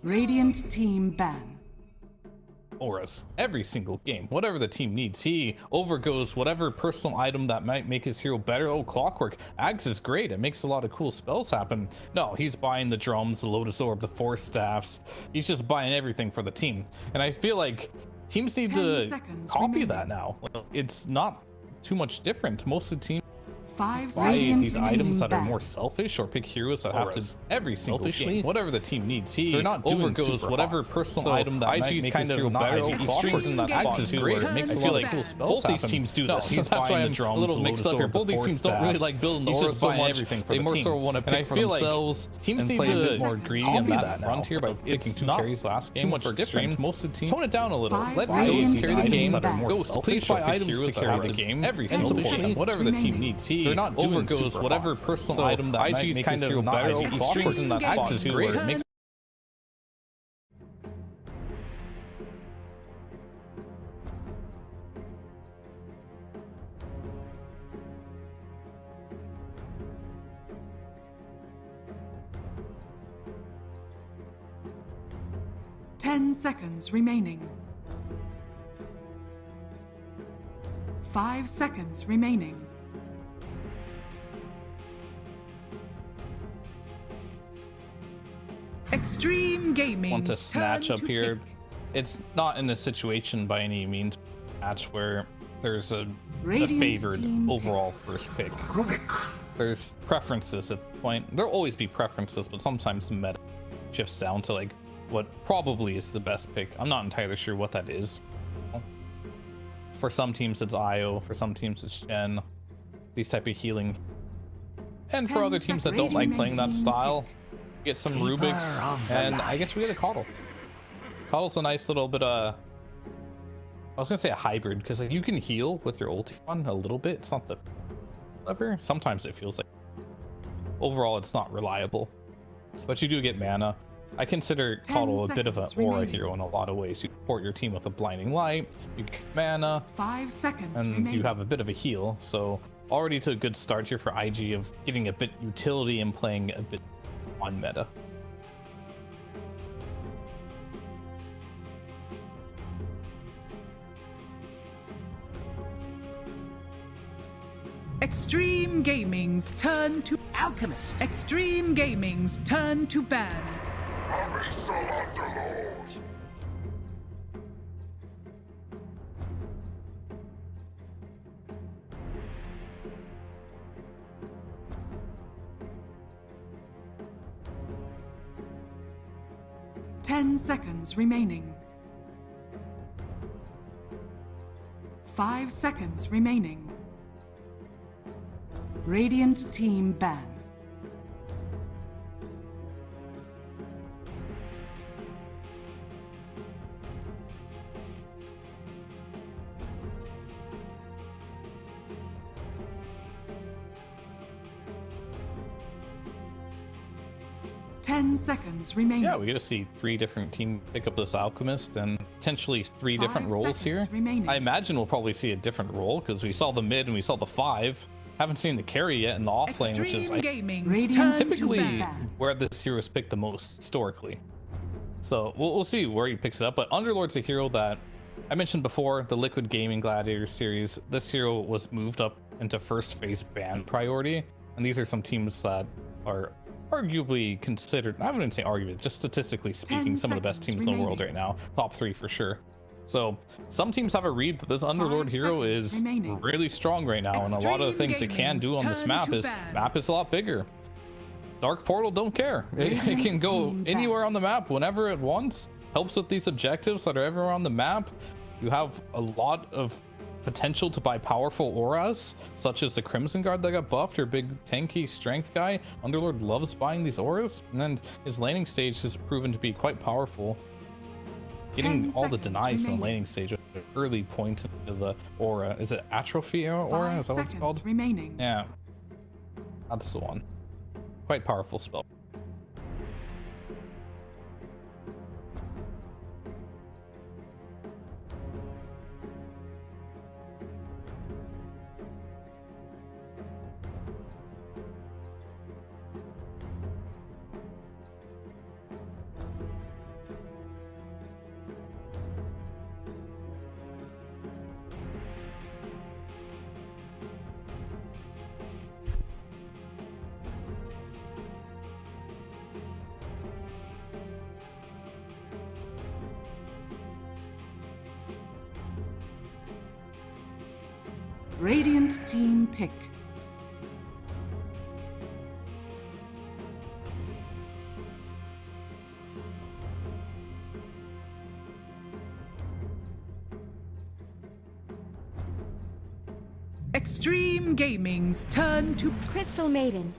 Radiant team ban. Auras every single game, whatever the team needs. He overgoes whatever personal item that might make his hero better. Oh, Clockwork. Gab'z is great. It makes a lot of cool spells happen. No, he's buying the drums, the Lotus Orb, the Force Staffs. He's just buying everything for the team. And I feel like teams need to copy that now. It's not too much different. Most of the teams buy these items that are more selfish or pick heroes that have to every single game, whatever the team needs. They're not doing goes whatever personal item that might make his hero better. He strings in that spot is great. It makes a lot of cool spells. Both these teams do this. That's why I'm a little mixed up here. Both these teams don't really like building the aura so much. They more so want to pick for themselves. Teams need to play a bit more greedy on that frontier by picking two carries last game. Much different. Most of the teams tone it down a little. Let those carry the game that are more selfish. Please buy items to carry the game every single game, whatever the team needs. They're not doing whatever personal item that might make his hero better. He strings in that spot is great. It makes 10 seconds remaining. 5 seconds remaining. Extreme Gaming. Want to snatch up here. It's not in a situation by any means match where there's a favored overall first pick. There's preferences at the point. There'll always be preferences, but sometimes the meta shifts down to like what probably is the best pick. I'm not entirely sure what that is. For some teams it's Io, for some teams it's Shen, these type of healing. And for other teams that don't like playing that style, get some Rubik's, and I guess we get a Coddle. Coddle's a nice little bit I was gonna say a hybrid, because like you can heal with your ulti on a little bit. It's not the clever. Sometimes it feels like overall it's not reliable, but you do get mana. I consider Coddle a bit of an aura hero in a lot of ways. You support your team with a blinding light, you get mana, 5 seconds and remaining. You have a bit of a heal. So already to a good start here for IG of getting a bit utility and playing a bit on meta. Extreme Gaming's turn to Alchemist. Extreme Gaming's turn to ban. Abyssal Underlord. Ten seconds remaining. 5 seconds remaining. Radiant team ban. Ten seconds remaining. Yeah, we get to see 3 different teams pick up this Alchemist and potentially 3 different roles here. Remaining. I imagine we'll probably see a different role because we saw the mid and we saw the 5. Haven't seen the carry yet in the off lane, which is typically where this hero is picked the most historically. So we'll see where he picks it up. But Underlord's a hero that I mentioned before, the Liquid Gaming Gladiator series. This hero was moved up into first phase ban priority, and these are some teams that are arguably considered, I wouldn't say arguably, just statistically speaking, some of the best teams in the world right now. Top 3 for sure. So some teams have a read that this Underlord hero is really strong right now, and a lot of the things it can do on this map is a lot bigger. Dark Portal don't care. It can go anywhere on the map whenever it wants. Helps with these objectives that are everywhere on the map. You have a lot of potential to buy powerful auras, such as the Crimson Guard that got buffed, your big tanky strength guy. Underlord loves buying these auras, and his laning stage has proven to be quite powerful. Getting all the denies in the laning stage at an early point into the aura. Is it Atrophy aura? Is that what it's called? Remaining. Yeah, that's the one. Quite powerful spell. Radiant team pick. Extreme Gaming's turn to Crystal Maiden.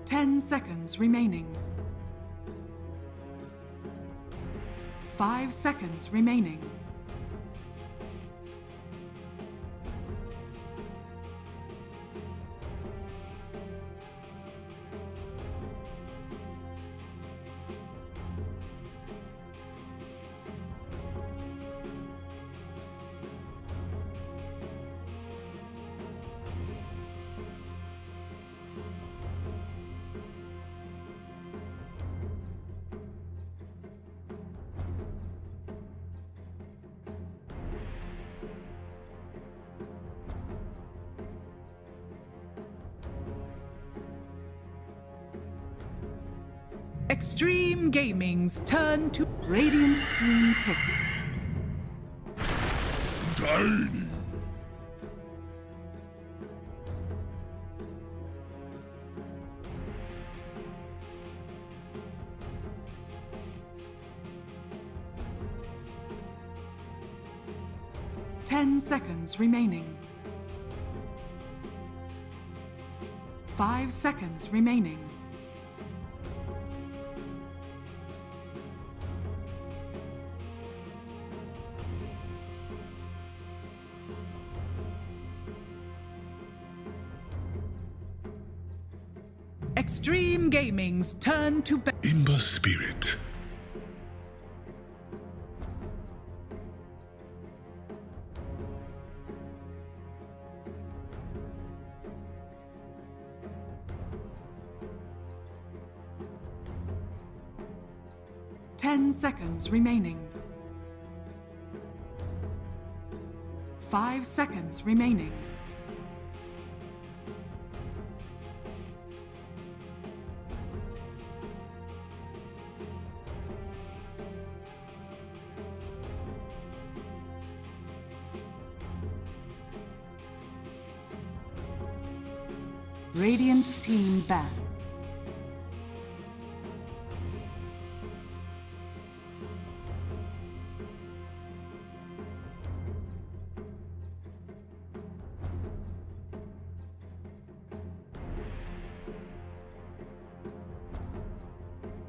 Ten seconds remaining. 5 seconds remaining. Extreme Gaming's turn to Radiant team pick. Tiny. Ten seconds remaining. 5 seconds remaining. Extreme Gaming's turn to In the spirit. Ten seconds remaining. 5 seconds remaining. Radiant team ban.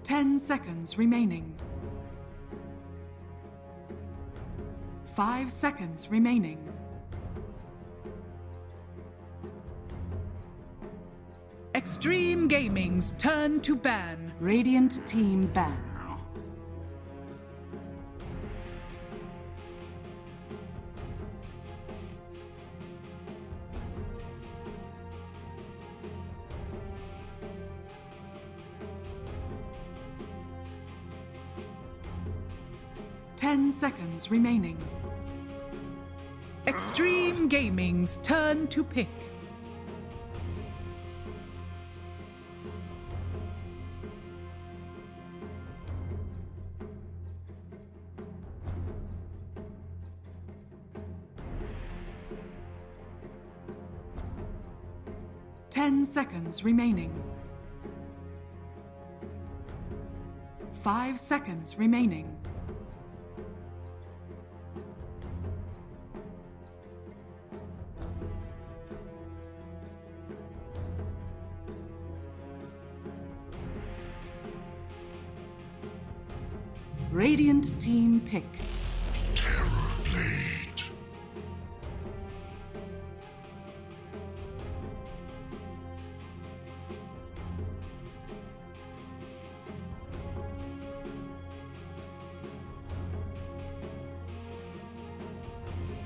Ten seconds remaining. 5 seconds remaining. Extreme Gaming's turn to ban. Radiant team ban. Ten seconds remaining. Extreme Gaming's turn to pick. Ten seconds remaining. 5 seconds remaining. Radiant team pick. Terror blade.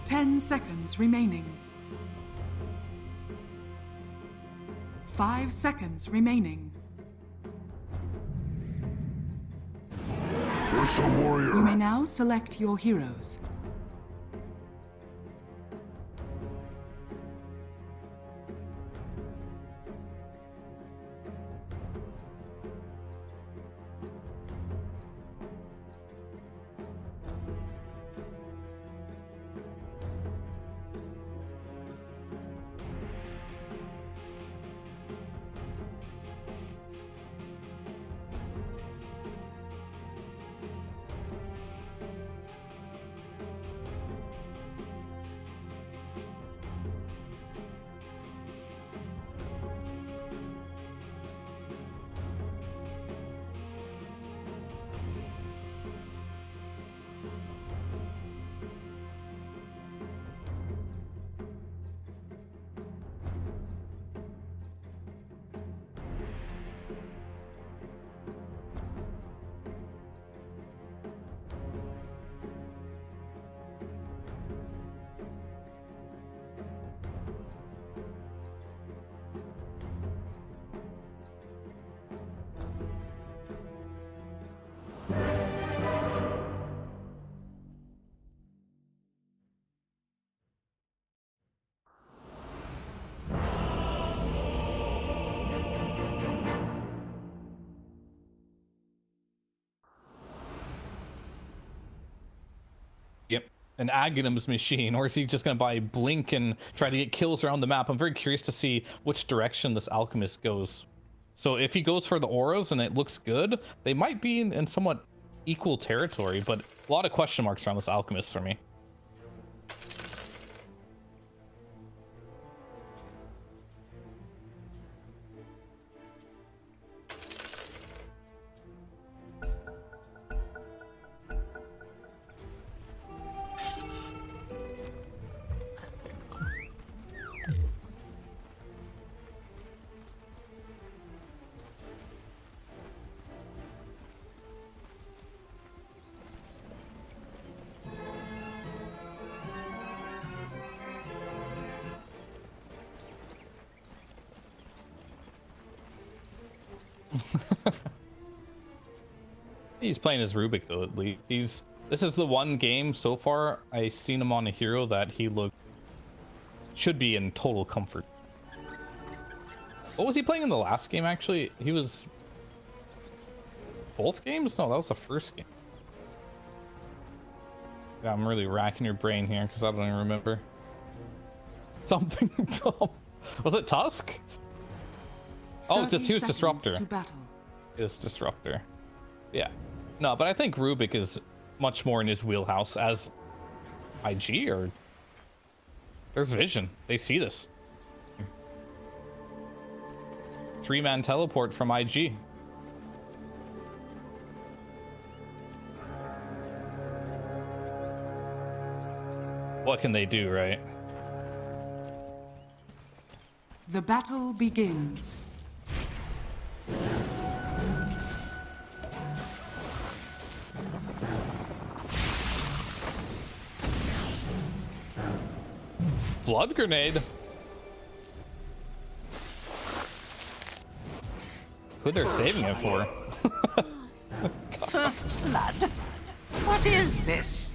Ten seconds remaining. 5 seconds remaining. Ursa warrior. You may now select your heroes. an Aghanim's machine, or is he just going to buy Blink and try to get kills around the map? I'm very curious to see which direction this Alchemist goes. So if he goes for the auras and it looks good, they might be in somewhat equal territory, but a lot of question marks around this Alchemist for me. He's playing as Rubik though, at least. This is the one game so far I've seen him on a hero that he should be in total comfort. What was he playing in the last game actually? He was both games? No, that was the first game. Yeah, I'm really racking your brain here because I don't even remember. Something dumb. Was it Tusk? Oh, he was Disruptor. It was Disruptor. Yeah. No, but I think Rubik is much more in his wheelhouse as IG, or there's vision. They see this. 3-man teleport from IG. What can they do, right? The battle begins. Blood grenade. Who they're saving it for? First blood? What is this?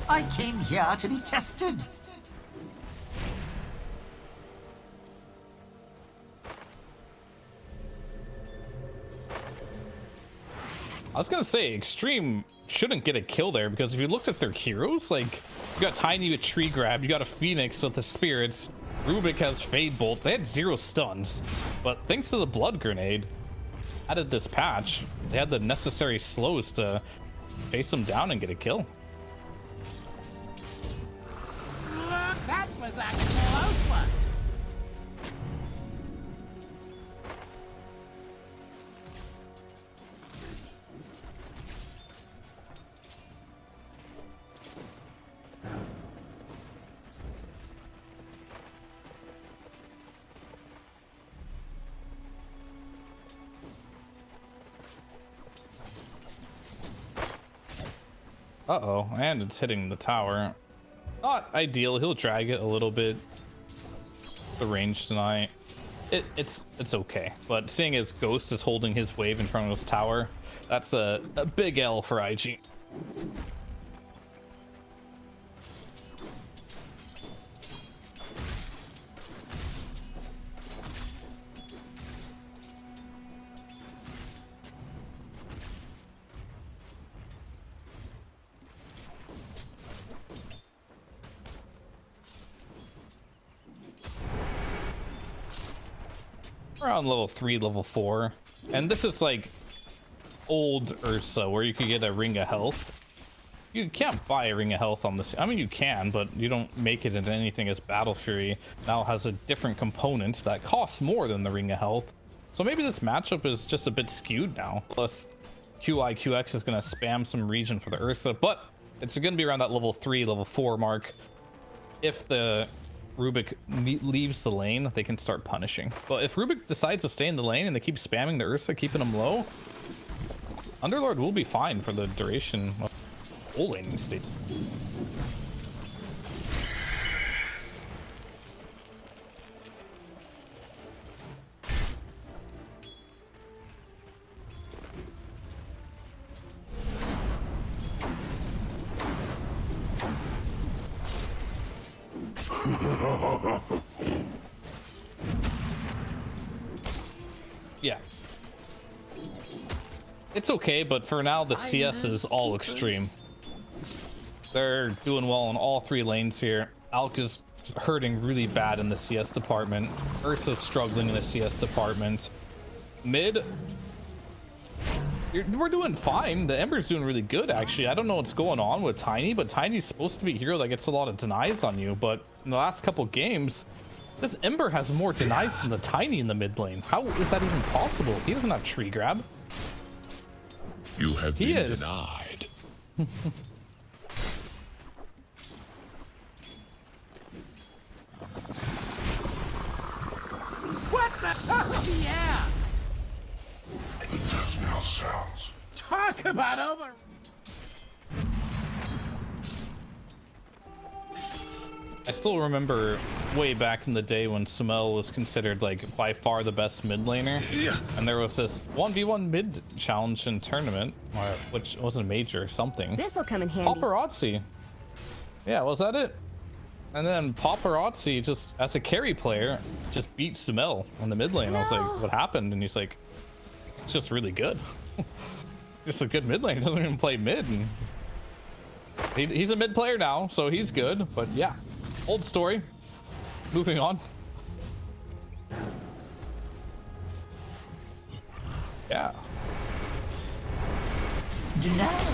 I came here to be tested. I was gonna say Extreme shouldn't get a kill there, because if you looked at their heroes, like, you got Tiny with Tree Grab, you got a Phoenix with the Spirits, Rubik has Fade Bolt. They had 0 stuns, but thanks to the Blood Grenade added this patch, they had the necessary slows to chase them down and get a kill. That was a close one. Uh-oh, and it's hitting the tower. Not ideal. He'll drag it a little bit. The range tonight. It's okay. But seeing as Ghost is holding his wave in front of his tower, that's a big L for IG. Around level 3, level 4, and this is like old Ursa where you could get a ring of health. You can't buy a ring of health on this. I mean, you can, but you don't make it into anything, as Battle Fury now has a different component that costs more than the ring of health. So maybe this matchup is just a bit skewed now. Plus QIQX is going to spam some region for the Ursa, but it's going to be around that level 3, level 4 mark. If the Rubik leaves the lane, they can start punishing. But if Rubik decides to stay in the lane and they keep spamming the Ursa, keeping him low, Underlord will be fine for the duration of whole laning state. Yeah. It's okay, but for now the CS is all extreme. They're doing well on all 3 lanes here. Alk is hurting really bad in the CS department. Ursa's struggling in the CS department. Mid, we're doing fine. The Ember's doing really good, actually. I don't know what's going on with Tiny, but Tiny's supposed to be a hero that gets a lot of denies on you. But in the last couple games, this Ember has more denies than the Tiny in the mid lane. How is that even possible? He doesn't have tree grab. You have been denied. What the? Oh, yeah. The death knell sounds. Talk about over. I still remember way back in the day when Summel was considered like by far the best mid laner, and there was this 1v1 mid challenge in tournament, which wasn't a major or something. This'll come in handy. Paparazzi. Yeah, was that it? And then Paparazzi, just as a carry player, just beat Summel in the mid lane. I was like, what happened? And he's like, it's just really good. Just a good mid lane. He doesn't even play mid. And he's a mid player now, so he's good. But yeah, old story. Moving on. Yeah. Denied.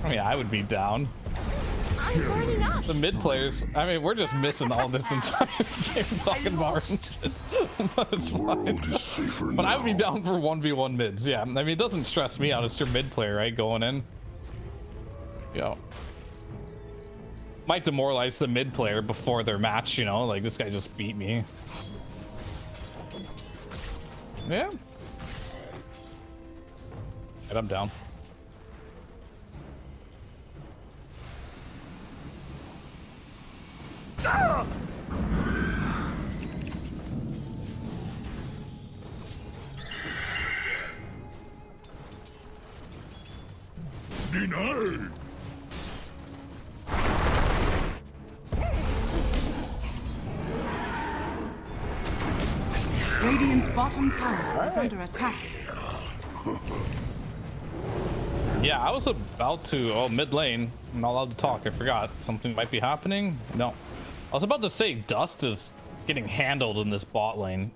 I mean, I would be down. I'm burning up. The mid players, I mean, we're just missing all this entire game talking about it. But it's World fine. is safer But now. I would be down for 1v1 mids. Yeah, I mean, it doesn't stress me out. It's your mid player, right? Going in. Yo. Might demoralize the mid player before their match, you know? Like, this guy just beat me. Yeah. And I'm down. Denied. Radiant's bottom tower is under attack. Yeah, I was about to. Oh, mid lane. I'm not allowed to talk. I forgot. Something might be happening. No. I was about to say Dust is getting handled in this bot lane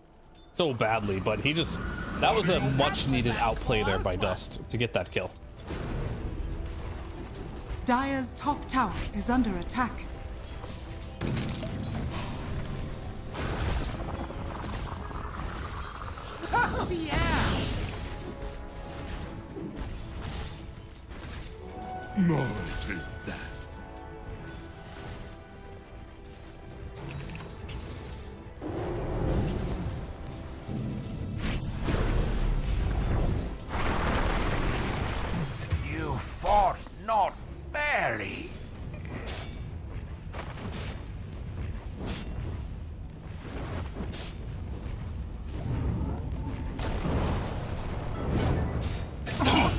so badly, but he just. That was a much needed outplay there by Dust to get that kill. Dire's top tower is under attack. Oh, yeah. No, take that. You fought not fairly. No.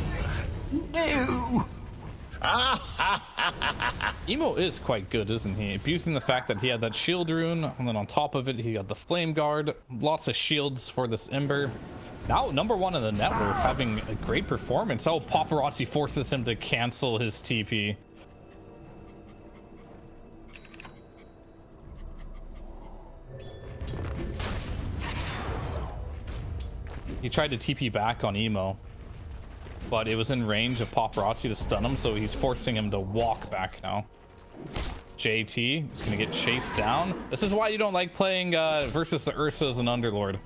Emo is quite good, isn't he? Abusing the fact that he had that shield rune, and then on top of it, he got the flame guard. Lots of shields for this Ember. Now, #1 in the network, having a great performance. Oh, Paparazzi forces him to cancel his TP. He tried to TP back on Emo, but it was in range of Paparazzi to stun him, so he's forcing him to walk back now. JT is gonna get chased down. This is why you don't like playing versus the Ursas and Underlord.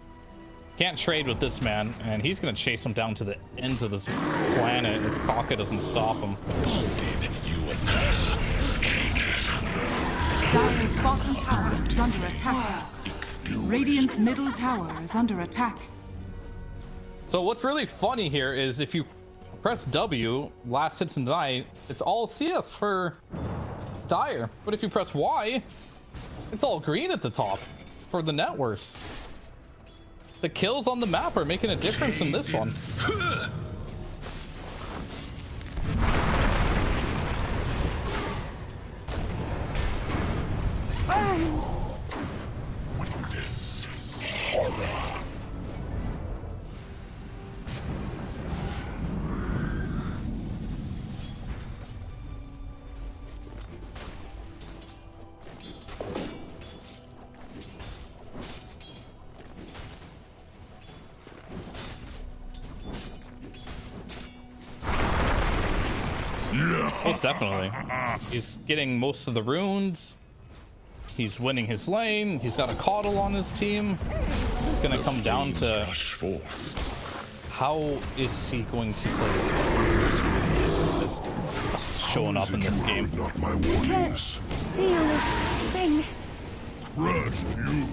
Can't trade with this man, and he's gonna chase him down to the ends of this planet if Kaka doesn't stop him. Dire's bottom tower is under attack. Radiant's middle tower is under attack. So what's really funny here is if you press W, last hits and die, it's all CS for Dire. But if you press Y, it's all green at the top for the net worse. The kills on the map are making a difference in this one. Most definitely. He's getting most of the runes. He's winning his lane. He's got a Coddle on his team. It's going to come down to how is he going to play this game? Is just showing up in this game. Not my warnings. The only thing. Crushed you.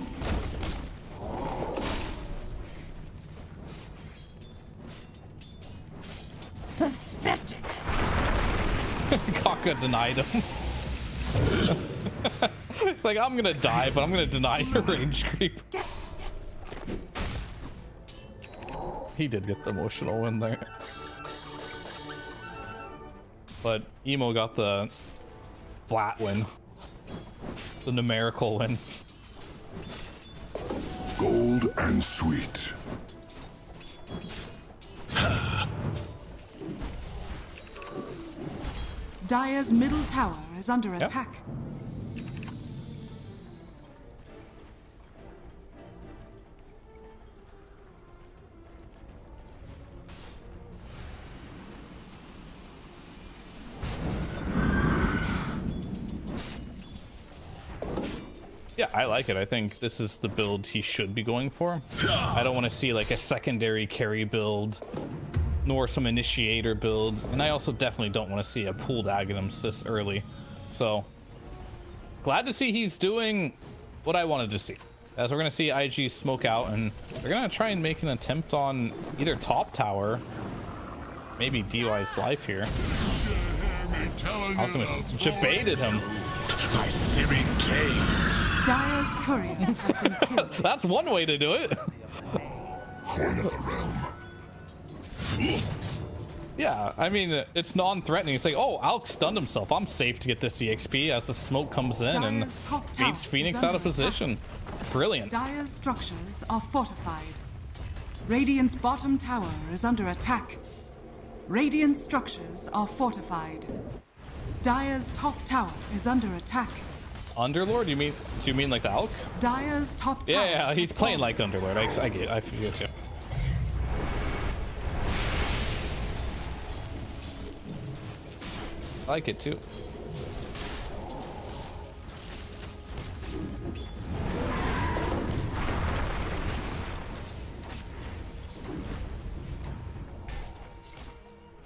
Pathetic. Kaka denied him. It's like, I'm gonna die, but I'm gonna deny your range creep. He did get the emotional win there. But Emo got the flat win. The numerical win. Gold and sweet. Dire's middle tower is under attack. Yeah, I like it. I think this is the build he should be going for. I don't want to see like a secondary carry build, nor some initiator build, and I also definitely don't want to see a pooled Aghanim's this early. So glad to see he's doing what I wanted to see, as we're going to see IG smoke out, and they're going to try and make an attempt on either top tower, maybe DY's life here. Alchemist debated him. My Siri games. Dire's courier has been killed. That's one way to do it. Coin of the realm. Yeah, I mean, it's non-threatening. It's like, oh, Alk stunned himself. I'm safe to get this EXP as the smoke comes in and Dire's top tower beats Phoenix is out of under attack. position. Brilliant. Dire's structures are fortified. Radiant's bottom tower is under attack. Radiant structures are fortified. Dire's top tower is under attack. Underlord? Do you mean like the Alk? Dire's top tower. Yeah, he's is playing fallen. like Underlord. I get it. I feel it too. I like it too.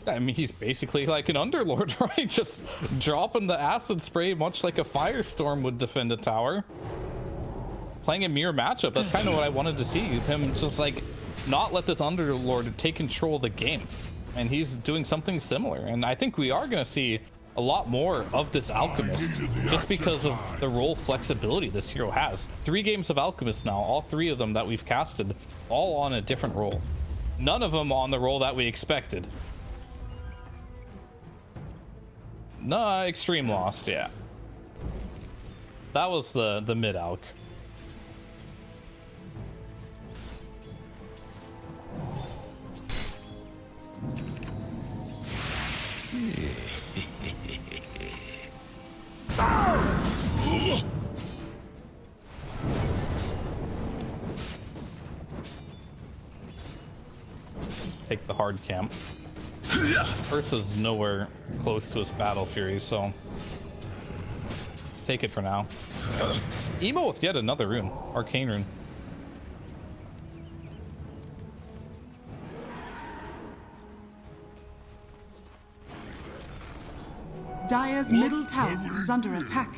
I mean, he's basically like an Underlord, right? Just dropping the acid spray, much like a Firestorm would defend a tower. Playing a mirror matchup. That's kind of what I wanted to see. Him just like not let this Underlord take control of the game. And he's doing something similar. And I think we are going to see a lot more of this Alchemist just because of the role flexibility this hero has. 3 games of Alchemist now, all 3 of them that we've casted, all on a different role. None of them on the role that we expected. No, Extreme lost, yeah. That was the mid-alch. Take the hard camp. Ursa's nowhere close to his Battle Fury, so take it for now. Emo with yet another rune, Arcane Rune. Dire's middle tower is under attack.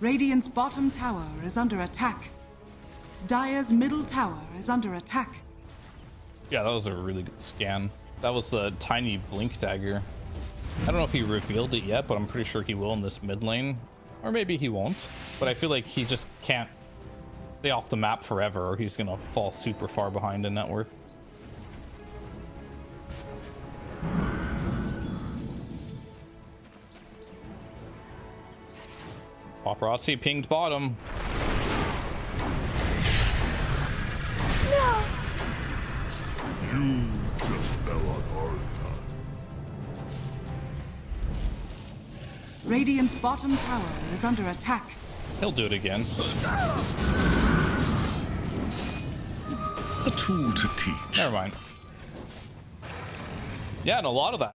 Radiant's bottom tower is under attack. Dire's middle tower is under attack. Yeah, that was a really good scan. That was the tiny blink dagger. I don't know if he revealed it yet, but I'm pretty sure he will in this mid lane. Or maybe he won't. But I feel like he just can't stay off the map forever, or he's gonna fall super far behind in net worth. Paparazzi pinged bottom. No! You just fell on hard time. Radiant's bottom tower is under attack. He'll do it again. A tool to teach. Never mind. Yeah, and a lot of that.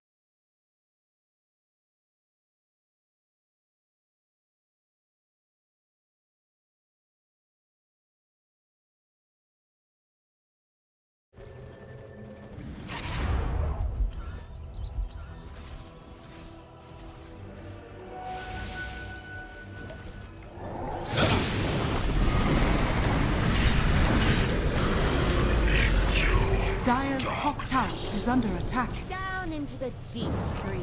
Dire's top tower is under attack. Down into the deep freeze.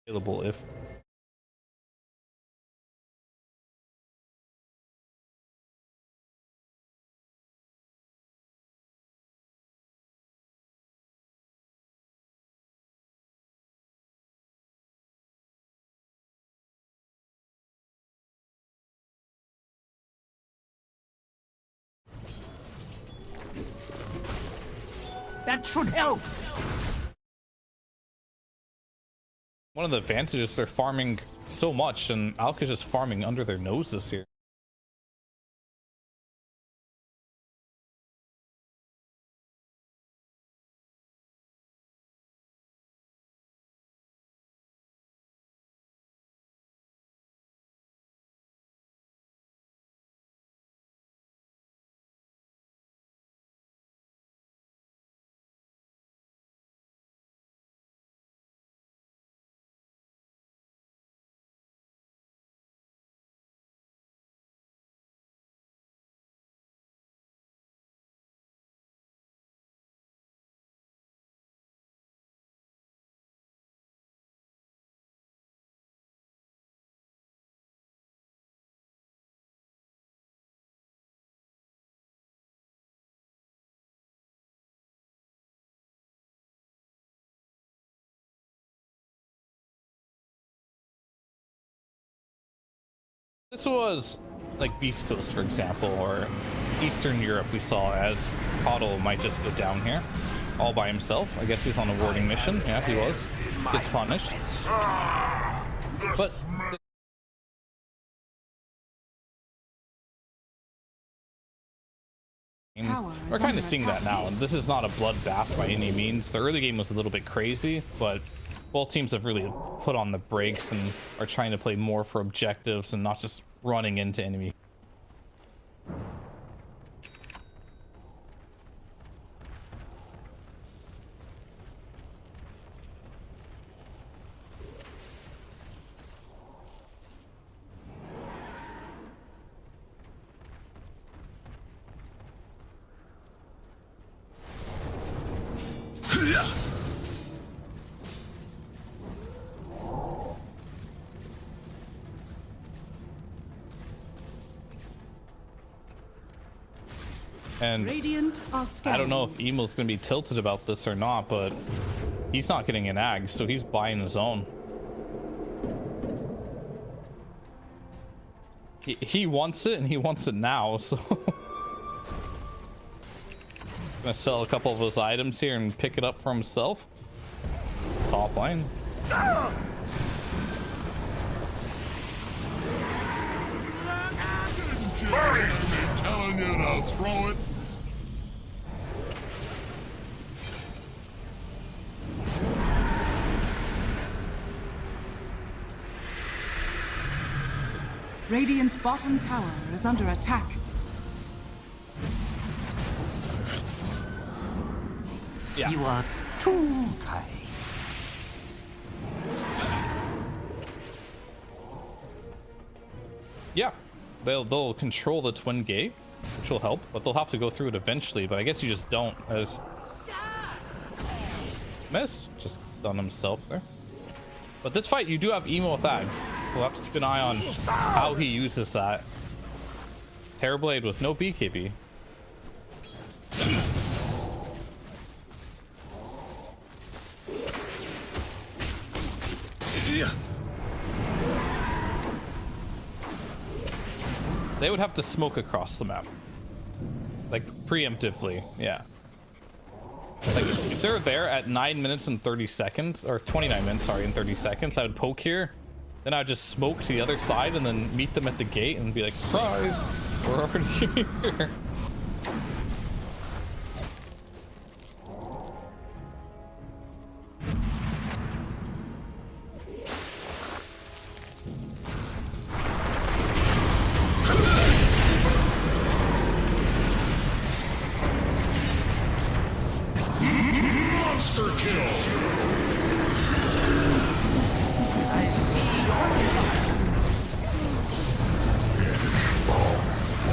available if. That should help. One of the advantages, they're farming so much, and Alka's just farming under their noses here. This was like Beast Coast, for example, or Eastern Europe. We saw as Coddle might just go down here all by himself. I guess he's on a warding mission. Yeah, he was. Gets punished. But we're kind of seeing that now, and this is not a bloodbath by any means. The early game was a little bit crazy, but both teams have really put on the brakes and are trying to play more for objectives and not just running into enemy. And Radiant are I don't know if Emo's gonna be tilted about this or not, but he's not getting an ag, so he's buying his own. He wants it, and he wants it now, so gonna sell a couple of those items here and pick it up for himself. Top line. I'm telling you to throw it. Radiant's bottom tower is under attack. Yeah. You are too tight. Yeah, they'll control the twin gate, which will help, but they'll have to go through it eventually. But I guess you just don't, as missed, just done himself there. But this fight, you do have Emo with Ags, so we'll have to keep an eye on how he uses that. Terrorblade with no BKB. They would have to smoke across the map, like preemptively. Yeah, like if they're there at 9 minutes and 30 seconds, or 29 minutes, sorry, and 30 seconds, I would poke here, then I would just smoke to the other side and then meet them at the gate and be like, surprise, we're already here. Monster kill. I see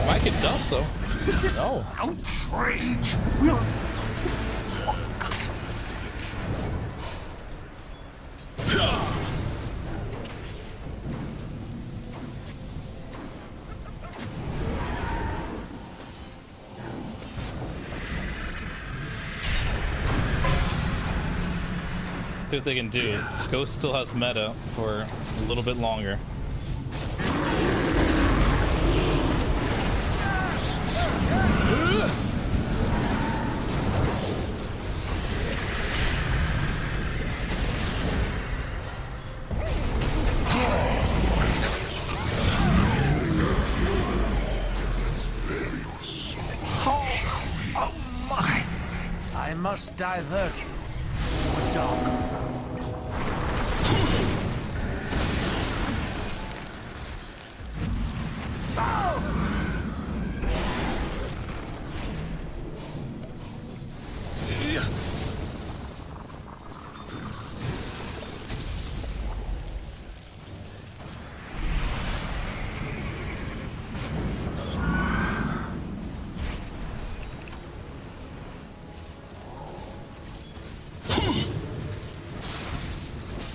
Mike, it does so. this No. outrage will not be forgotten. See what they can do. Ghost still has meta for a little bit longer. Oh my! I must divert you to a dog.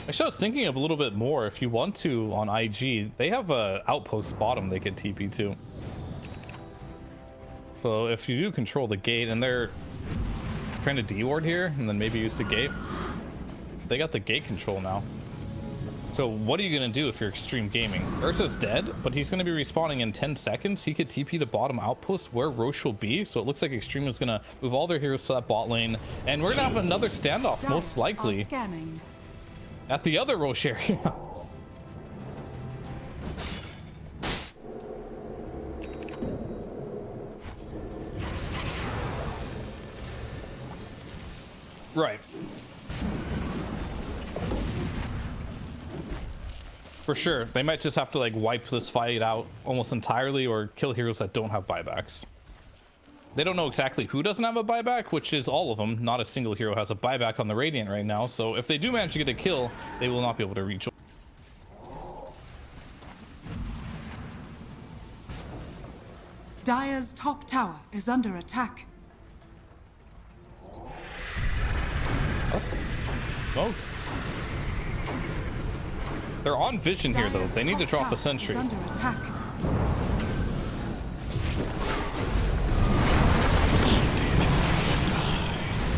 Actually, I was thinking of a little bit more. If you want to, on IG, they have a outpost bottom they can TP to. So if you do control the gate, and they're trying to D-ward here, and then maybe use the gate, they got the gate control now. So what are you going to do if you're Extreme Gaming? Ursa's dead, but he's going to be respawning in 10 seconds. He could TP to bottom outpost where Roche will be. So it looks like Extreme is going to move all their heroes to that bot lane. And we're going to have another standoff, most likely, at the other Roche area. Right. For sure. They might just have to like wipe this fight out almost entirely or kill heroes that don't have buybacks. They don't know exactly who doesn't have a buyback, which is all of them. Not a single hero has a buyback on the Radiant right now. So if they do manage to get a kill, they will not be able to reach. Dire's top tower is under attack. Dust. Smoke. They're on vision here though. They need to drop a sentry. Under attack.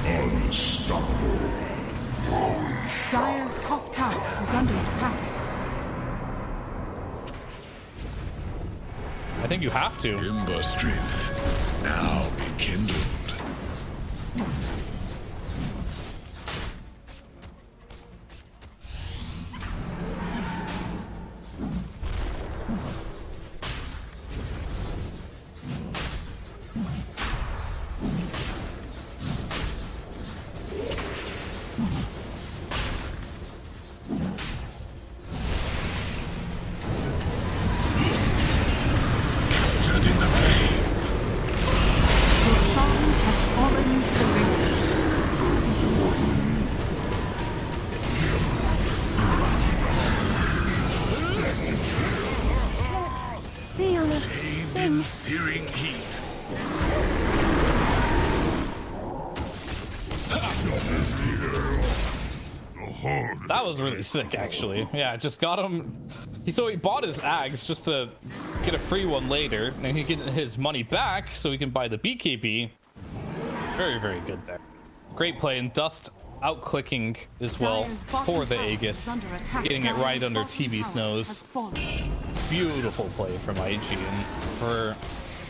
Unstoppable. Dire's top tower is under attack. I think you have to. Ember strength now be kindled. Searing heat. That was really sick, actually. Yeah, just got him. So he bought his Ags just to get a free one later, and he get his money back so he can buy the BKB. Very, very good there. Great play, and Dust out-clicking as well for the Aegis, getting it right under TV's nose. Beautiful play from IG, and for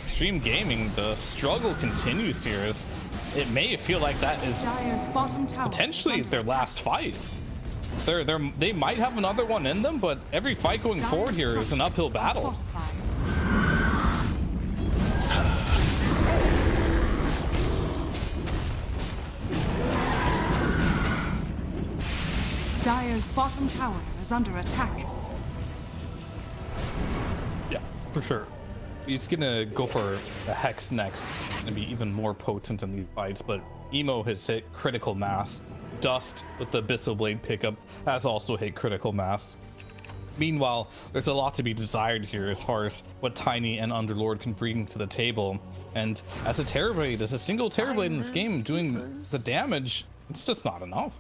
Extreme Gaming, the struggle continues here as it may feel like that is potentially their last fight. They might have another one in them, but every fight going forward here is an uphill battle. Dire's bottom tower is under attack. Yeah, for sure. He's gonna go for a Hex next and be even more potent in these fights, but Emo has hit critical mass. Dust with the Abyssal Blade pickup has also hit critical mass. Meanwhile, there's a lot to be desired here as far as what Tiny and Underlord can bring to the table. And as a Terrorblade, as a single Terrorblade in this game doing the damage, it's just not enough.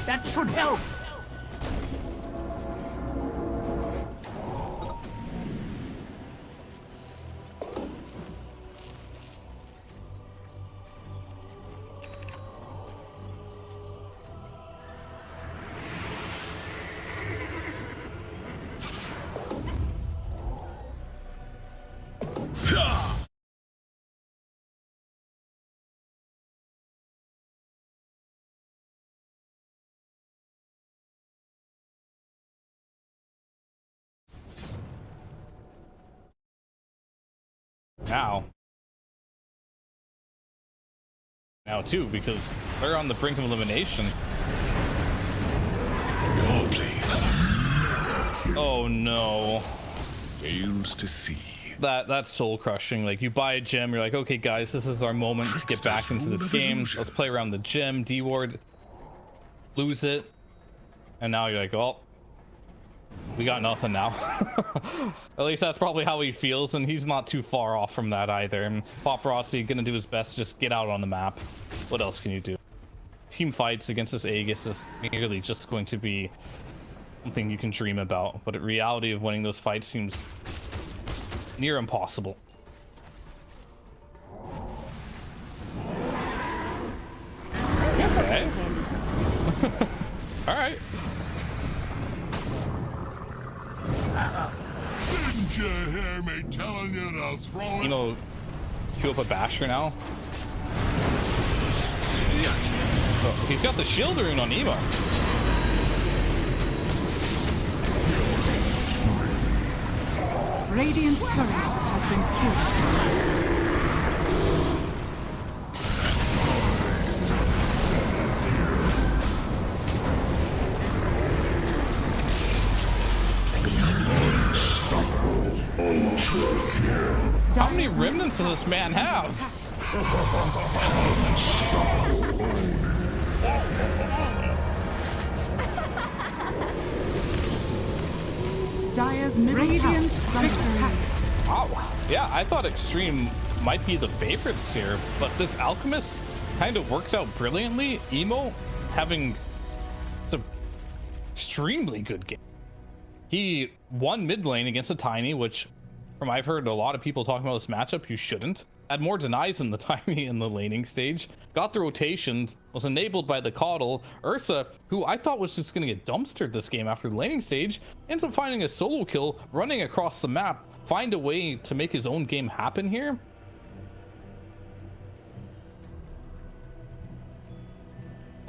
That should help. Now too, because they're on the brink of elimination. Your place Oh no. fails to see. That's soul crushing. Like, you buy a gem, you're like, okay guys, this is our moment to get back into this game. Let's play around the gem. D-ward, lose it, and now you're like, oh, we got nothing now. At least that's probably how he feels, and he's not too far off from that either. And Pop Rossi gonna do his best to just get out on the map. What else can you do? Team fights against this Aegis is merely just going to be something you can dream about, but the reality of winning those fights seems near impossible. Okay. All right. Didn't you hear me telling you to throw it? Queue up a basher now. Oh, he's got the shield rune on Emo. Radiant's courier has been killed. How many remnants does this man have? Dire's middle tower is under attack. Wow. Yeah, I thought Extreme might be the favorites here, but this Alchemist kind of worked out brilliantly. Emo having some extremely good game. He won mid lane against a Tiny, which from I've heard a lot of people talking about this matchup, you shouldn't. Had more denies than the Tiny in the laning stage. Got the rotations, was enabled by the Coddle. Ursa, who I thought was just going to get dumpstered this game after the laning stage, ends up finding a solo kill, running across the map, find a way to make his own game happen here.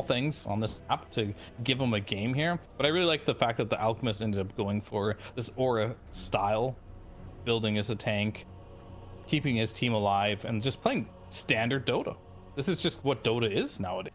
Things on this map to give him a game here, but I really like the fact that the Alchemist ended up going for this aura style, building as a tank, keeping his team alive, and just playing standard Dota. This is just what Dota is nowadays.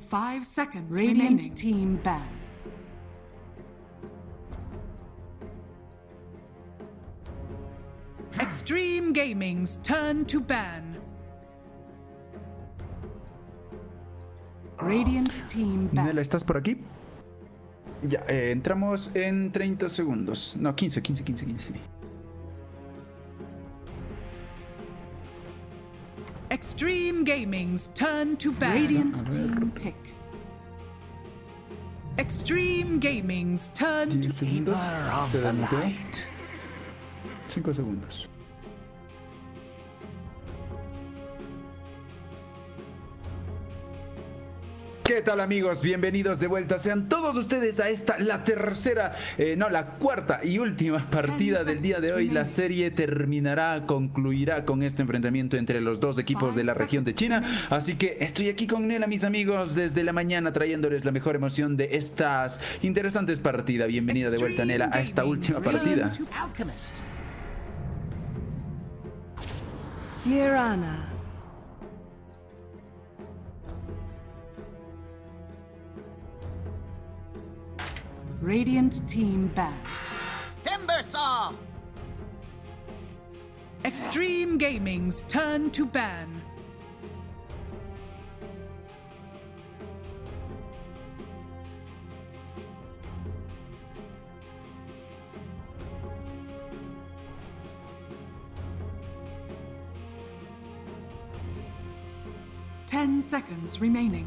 5 seconds Radiant remaining. Team ban. Extreme Gaming's turn to ban. Radiant Team ban. Nela, ¿estás por aquí? Ya, entramos en 30 segundos. No, 15. Extreme Gaming's turn to ban. Radiant Team pick. Extreme Gaming's turn 10 to segundos. Keeper of Te the adelanteo. light. 5 segundos. ¿Qué tal, amigos? Bienvenidos de vuelta. Sean todos ustedes a esta, la cuarta y última partida del día de hoy. La serie concluirá con este enfrentamiento entre los dos equipos de la región de China. Así que estoy aquí con Nela, mis amigos, desde la mañana trayéndoles la mejor emoción de estas interesantes partidas. Bienvenida de vuelta, Nela, a esta última partida. Mirana. Radiant Team ban. Timbersaw! Extreme Gaming's turn to ban. Ten seconds remaining.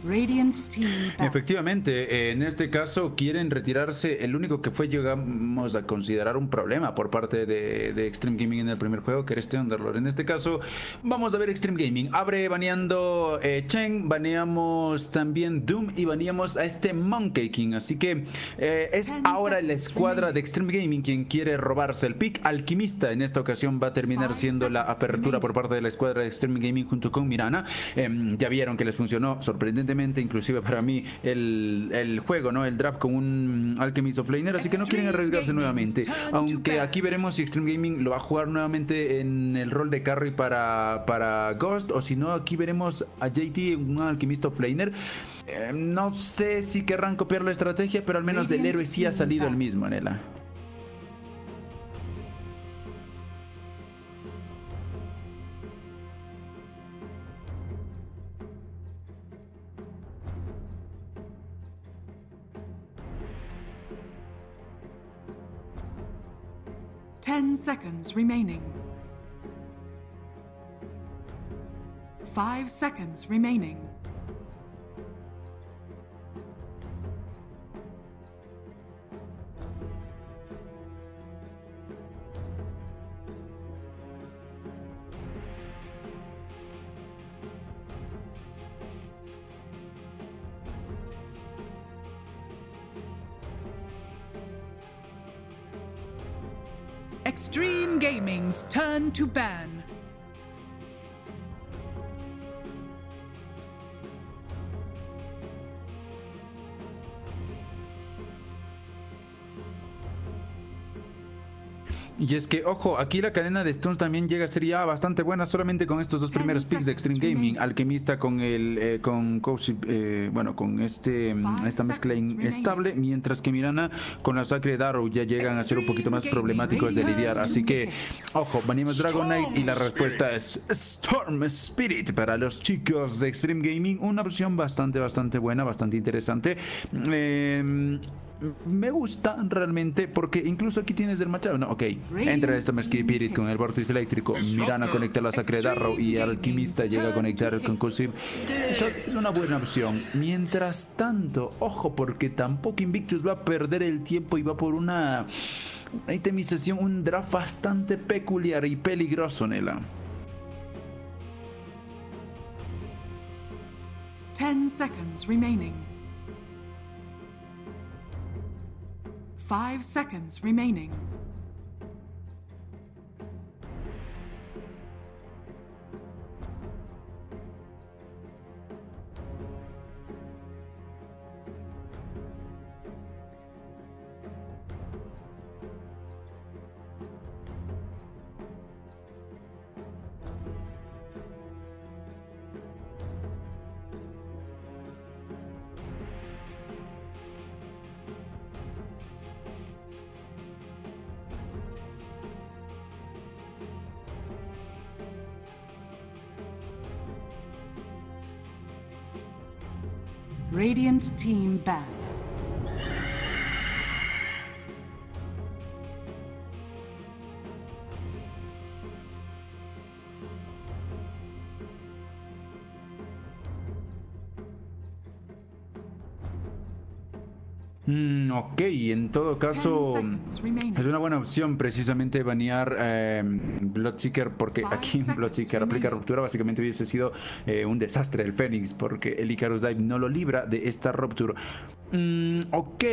Radiant Team ban. Efectivamente, en este caso quieren retirarse. El único que fue, llegamos a considerar un problema por parte de Extreme Gaming en el primer juego, que era este Underlord. En este caso, vamos a ver Extreme Gaming. Abre baneando Chen, baneamos también Doom y baneamos a este Monkey King. Así que es ahora la escuadra de Extreme Gaming quien quiere robarse el pick. Alquimista en esta ocasión va a terminar siendo la apertura por parte de la escuadra de Extreme Gaming junto con Mirana. Ya vieron que les funcionó sorprendentemente, inclusive para mí, el juego, ¿no? El draft con un Alchemist of Laner, así que no quieren arriesgarse nuevamente. Aunque aquí veremos si Extreme Gaming lo va a jugar nuevamente en el rol de carry para Ghost, o si no, aquí veremos a JT en un Alchemist of Laner. No sé si querrán copiar la estrategia, pero al menos el héroe sí ha salido el mismo, Nela. Ten seconds remaining. 5 seconds remaining. Extreme Gaming's turn to ban. Y es que, ojo, aquí la cadena de stuns también llega a ser ya bastante buena solamente con estos dos primeros picks de Extreme Gaming. Alquimista con el con esta mezcla inestable, mientras que Mirana con la Sacred Arrow ya llegan a ser un poquito más problemáticos de lidiar. Así que, ojo, venimos Dragon Knight y la respuesta es Storm Spirit para los chicos de Extreme Gaming. Una opción bastante buena, bastante interesante. me gusta realmente porque incluso aquí tienes el matchup. No, ok, entra esta Spirit con el vórtice eléctrico, Mirana conecta la Sacred Arrow y Alquimista llega a conectar el Concussive. Eso es una buena opción. Mientras tanto, ojo, porque tampoco Invictus va a perder el tiempo y va por una itemización, un draft bastante peculiar y peligroso, Nela. 10 seconds remaining. 5 seconds remaining. Radiant team ban. Ok, en todo caso es una buena opción precisamente banear Bloodseeker, porque aquí Bloodseeker aplica ruptura. Básicamente hubiese sido un desastre el Fénix, porque el Icarus Dive no lo libra de esta ruptura. Ok,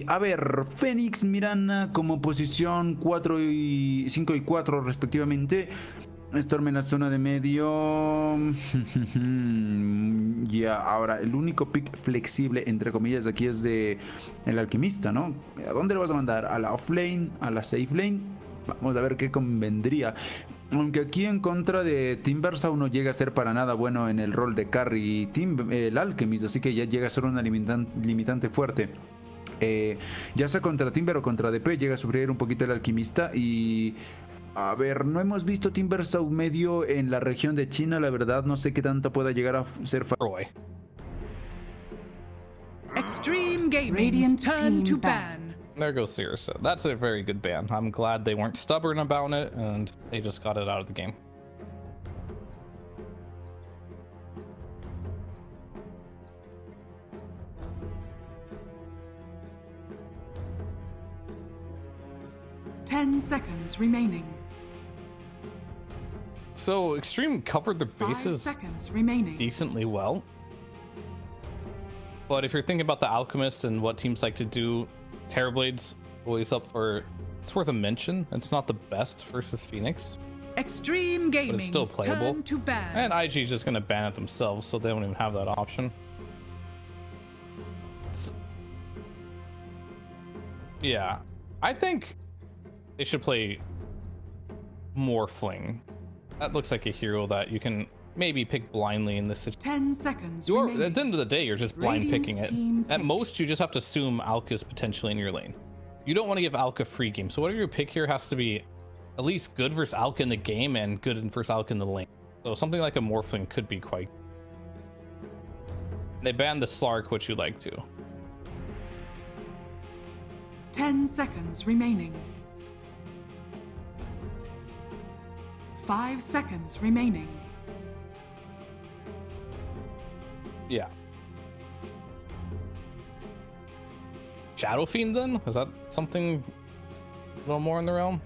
a ver, Fénix, Mirana como posición 5 y 4 respectivamente. Storm en la zona de medio. Ya, ahora el único pick flexible entre comillas aquí es de el Alquimista, ¿no? ¿A dónde lo vas a mandar? ¿A la offlane? ¿A la safe lane? Vamos a ver qué convendría. Aunque aquí en contra de Timbersaw no llega a ser para nada bueno en el rol de carry el Alchemist, así que ya llega a ser una limitante fuerte. Ya sea contra Timber o contra DP llega a sufrir un poquito el Alquimista. Y a ver, no hemos visto Timbersaw medio en la región de China, la verdad no sé qué tanto pueda llegar a ser. Extreme Gaming's turn to ban. There goes Sirisa. That's a very good ban. I'm glad they weren't stubborn about it and they just got it out of the game. Ten seconds remaining. So Extreme covered the 5 bases seconds remaining. decently well. But if you're thinking about the Alchemist and what teams like to do, Terrorblade's always up for... It's worth a mention. It's not the best versus Phoenix. Extreme Gaming's still playable. turn to ban. And IG is just going to ban it themselves, so they don't even have that option. Yeah. I think they should play Morphling. That looks like a hero that you can maybe pick blindly in this situation. 10 seconds At remaining. the end of the day, you're just blind Radiant picking it. team At pick. most, you just have to assume Alka's potentially in your lane. You don't want to give Alka free game, so whatever you pick here has to be at least good versus Alka in the game and good versus Alka in the lane. So something like a Morphling could be quite... They banned the Slark, which you like to. 10 seconds remaining. 5 seconds remaining. Yeah. Shadow Fiend then? Is that something a little more in the realm?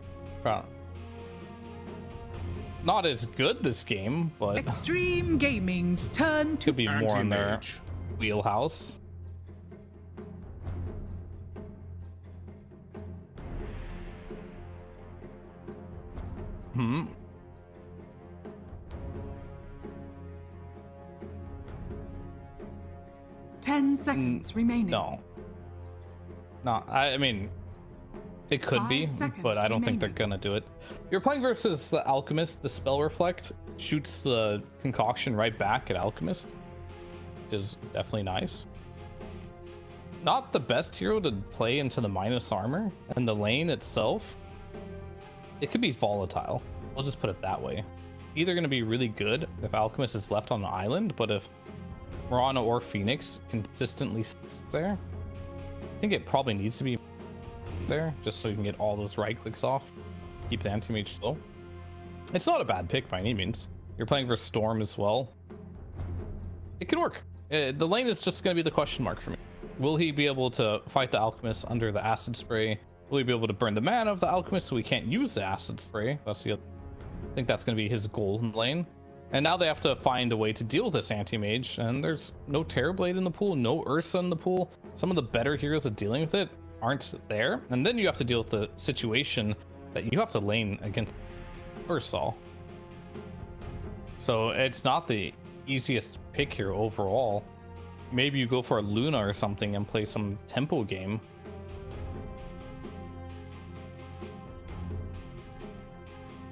Not as good this game, but Extreme Gaming's turn to could be more in their Anti-mage. wheelhouse. Hmm. 10 seconds remaining. No. No, I mean, it could 5 be, seconds but I don't think they're remaining. gonna do it. You're playing versus the Alchemist. The Spell Reflect shoots the concoction right back at Alchemist, which is definitely nice. Not the best hero to play into the minus armor, and the lane itself, it could be volatile. We'll just put it that way. Either gonna be really good if Alchemist is left on the island, but if Mirana or Phoenix consistently sits there, I think it probably needs to be there just so you can get all those right clicks off. Keep the anti-mage low. It's not a bad pick by any means. You're playing for Storm as well. It can work. The lane is just going to be the question mark for me. Will he be able to fight the Alchemist under the Acid Spray? Will he be able to burn the mana of the Alchemist so he can't use the Acid Spray? That's the other. I think that's going to be his goal in the lane. And now they have to find a way to deal with this anti-mage, and there's no Terrorblade in the pool, no Ursa in the pool. Some of the better heroes at dealing with it aren't there, and then you have to deal with the situation that you have to lane against Ursa. So it's not the easiest pick here overall. Maybe you go for a Luna or something and play some tempo game.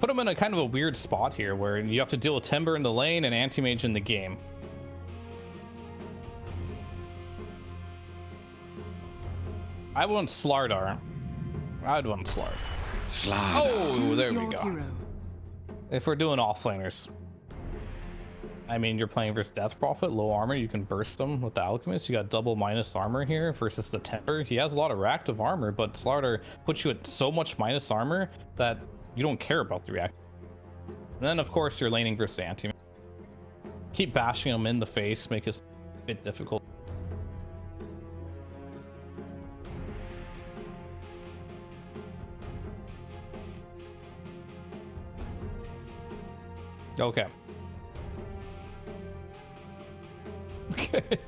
Put him in a kind of a weird spot here where you have to deal with Timber in the lane and Anti-Mage in the game. I want Slardar. I'd want Slard. Oh, there we go. Hero. If we're doing offlaners. I mean, you're playing versus Death Prophet, low armor. You can burst them with the Alchemist. You got double minus armor here versus the Temper. He has a lot of reactive armor, but Slardar puts you at so much minus armor that you don't care about the react. And then, of course, you're laning versus Anti. Keep bashing him in the face, make it a bit difficult. Okay. Okay.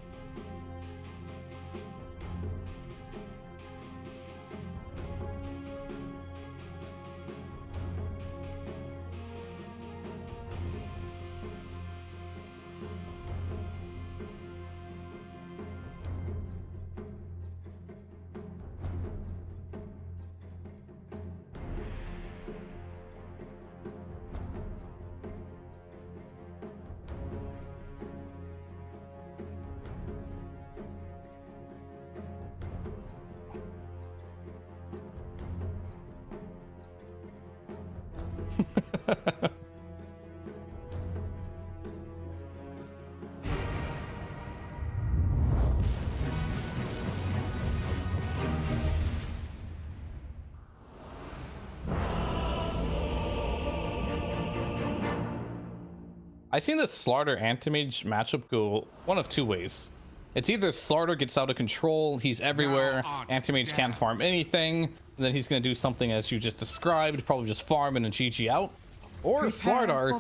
I've seen this Slardar Anti-Mage matchup go one of two ways. It's either Slardar gets out of control, he's everywhere, Anti-Mage can't farm anything, and then he's going to do something as you just described, probably just farm and a GG out. Or Slardar,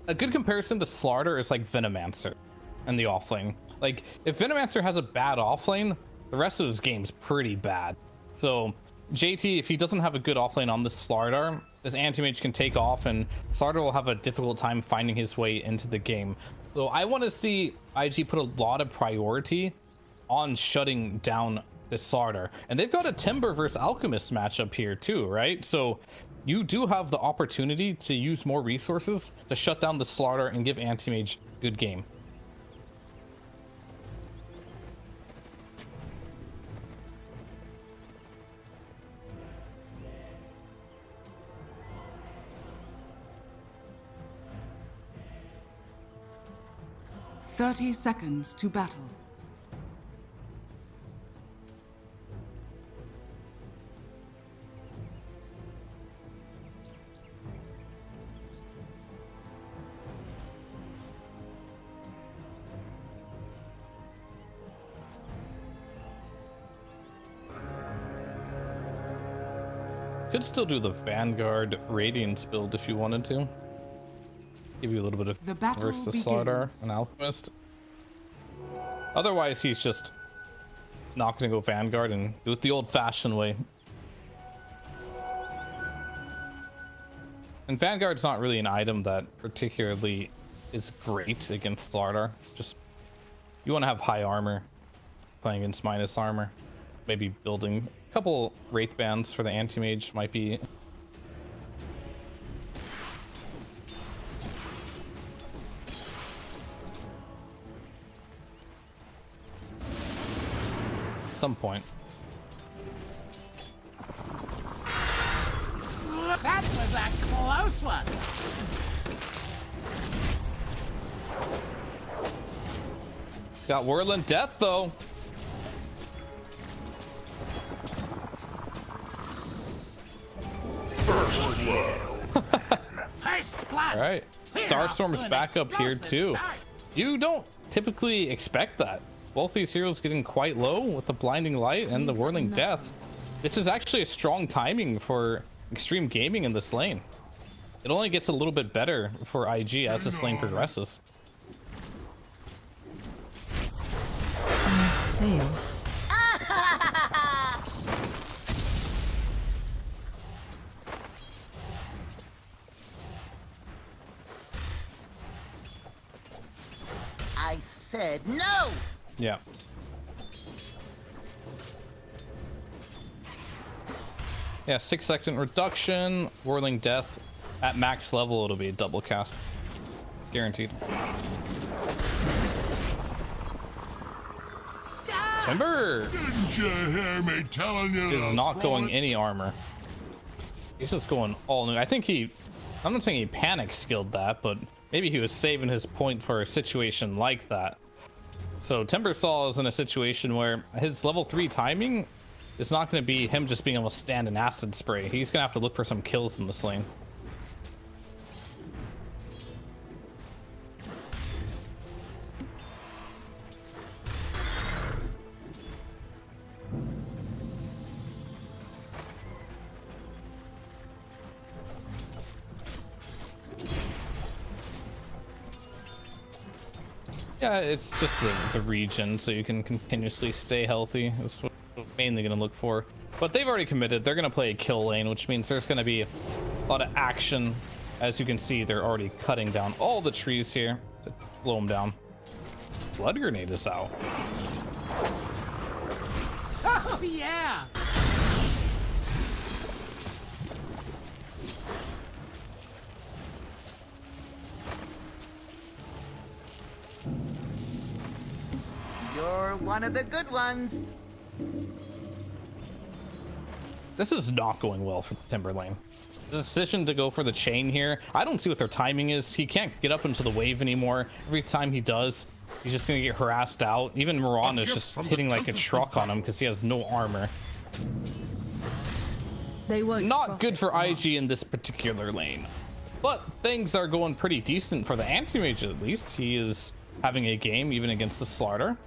a good comparison to Slardar is like Venomancer in the offlane. Like, if Venomancer has a bad offlane, the rest of his game's pretty bad. So JT, if he doesn't have a good offlane on this Slardar, this Anti-Mage can take off and Slardar will have a difficult time finding his way into the game. So I want to see IG put a lot of priority on shutting down this Slardar. And they've got a Timber versus Alchemist matchup here too, right? So you do have the opportunity to use more resources to shut down the Slardar and give Anti-Mage a good game. "30 seconds to battle." Could still do the Vanguard Radiance build if you wanted to. Give you a little bit of the battle versus the begins. Slardar and Alchemist. Otherwise, he's just not going to go Vanguard and do it the old-fashioned way. And Vanguard's not really an item that particularly is great against Slardar. Just, you want to have high armor playing against minus armor. Maybe building a couple Wraith Bands for the Anti-Mage might be... some point. That was a close one. It's got Whirling Death though. Starstorm's back up here too. You don't typically expect that. Both these heroes getting quite low with the Blinding Light and the Whirling Death. This is actually a strong timing for Extreme Gaming in this lane. It only gets a little bit better for IG as this lane progresses. Failed. I said no! Yeah. Yeah, 6-second reduction, Whirling Death. At max level, it'll be a double cast. Guaranteed. Timber! Didn't you hear me telling you? Is not going any armor. He's just going all new. I think I'm not saying he panic skilled that, but maybe he was saving his point for a situation like that. So Timbersaw is in a situation where his level 3 timing is not going to be him just being able to stand an acid spray. He's going to have to look for some kills in this lane. Yeah, it's just the region, so you can continuously stay healthy. That's what we're mainly going to look for. But they've already committed. They're going to play a kill lane, which means there's going to be a lot of action. As you can see, they're already cutting down all the trees here to blow them down. Blood Grenade is out. Oh, yeah! You're one of the good ones. This is not going well for the Timber lane. The decision to go for the chain here, I don't see what their timing is. He can't get up into the wave anymore. Every time he does, he's just gonna get harassed out. Even Moran is just hitting like a truck on him because he has no armor. They won't. Not good for IG in this particular lane. But things are going pretty decent for the anti-mage at least. He is having a game even against the Slardar.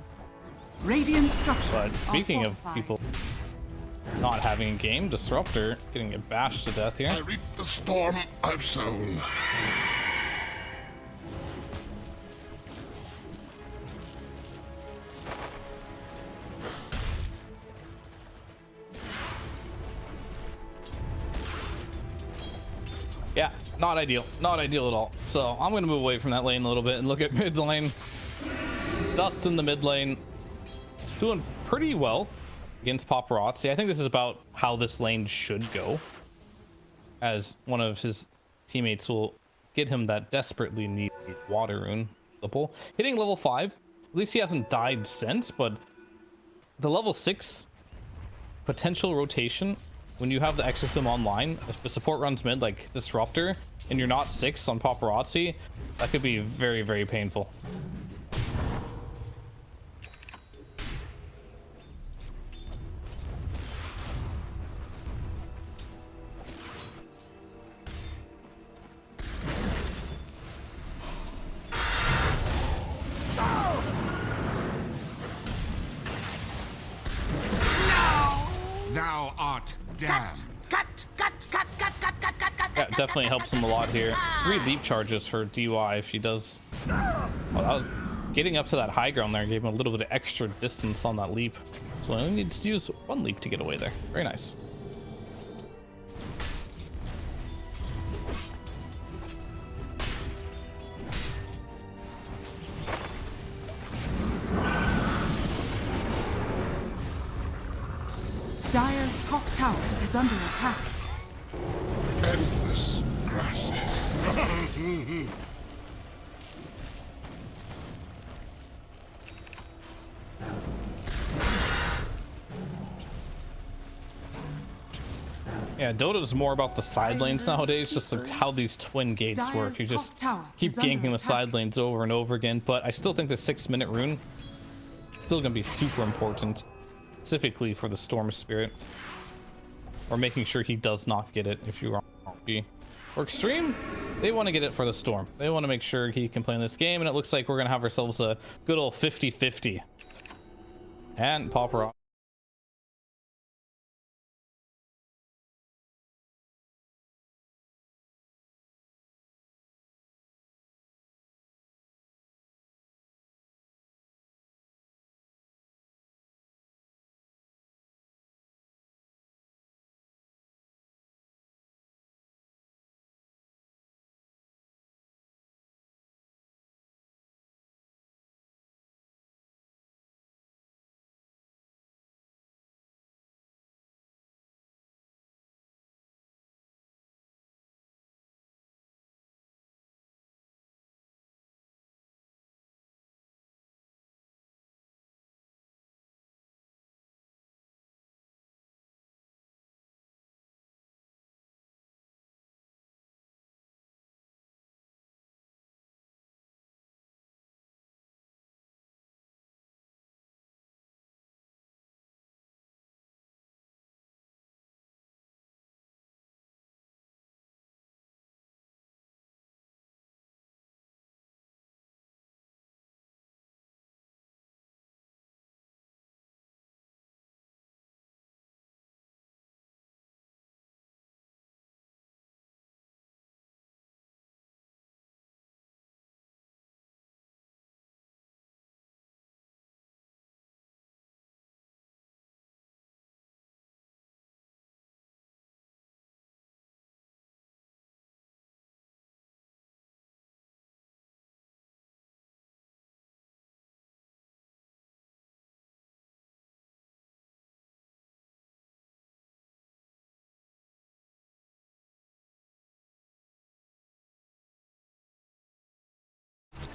Radiant structures But speaking are of fortified. people not having a game, Disruptor getting it bashed to death here. I reap the storm I've sown. Yeah, not ideal. Not ideal at all. So I'm going to move away from that lane a little bit and look at mid lane. Dust in the mid lane. Doing pretty well against Paparazzi. I think this is about how this lane should go. As one of his teammates will get him that desperately needed water rune. Hitting level 5. At least he hasn't died since, but the level 6 potential rotation, when you have the Exorcism online, if the support runs mid like Disruptor and you're not 6 on Paparazzi, that could be very, very painful. Thou art damned. That definitely helps him a lot here. 3 leap charges for DY if he does. Well, that was getting up to that high ground there, gave him a little bit of extra distance on that leap. So he only needs to use 1 leap to get away there. Very nice. Dire's top tower is under attack. Endless grasses. Yeah, Dota is more about the side lanes nowadays, just like how these twin gates work. You just keep ganking the side lanes over and over again, but I still think the 6-minute rune is still going to be super important, specifically for the Storm Spirit. Or making sure he does not get it if you are RNG. For Extreme, they want to get it for the Storm. They want to make sure he can play in this game, and it looks like we're going to have ourselves a good old 50-50. And Popper.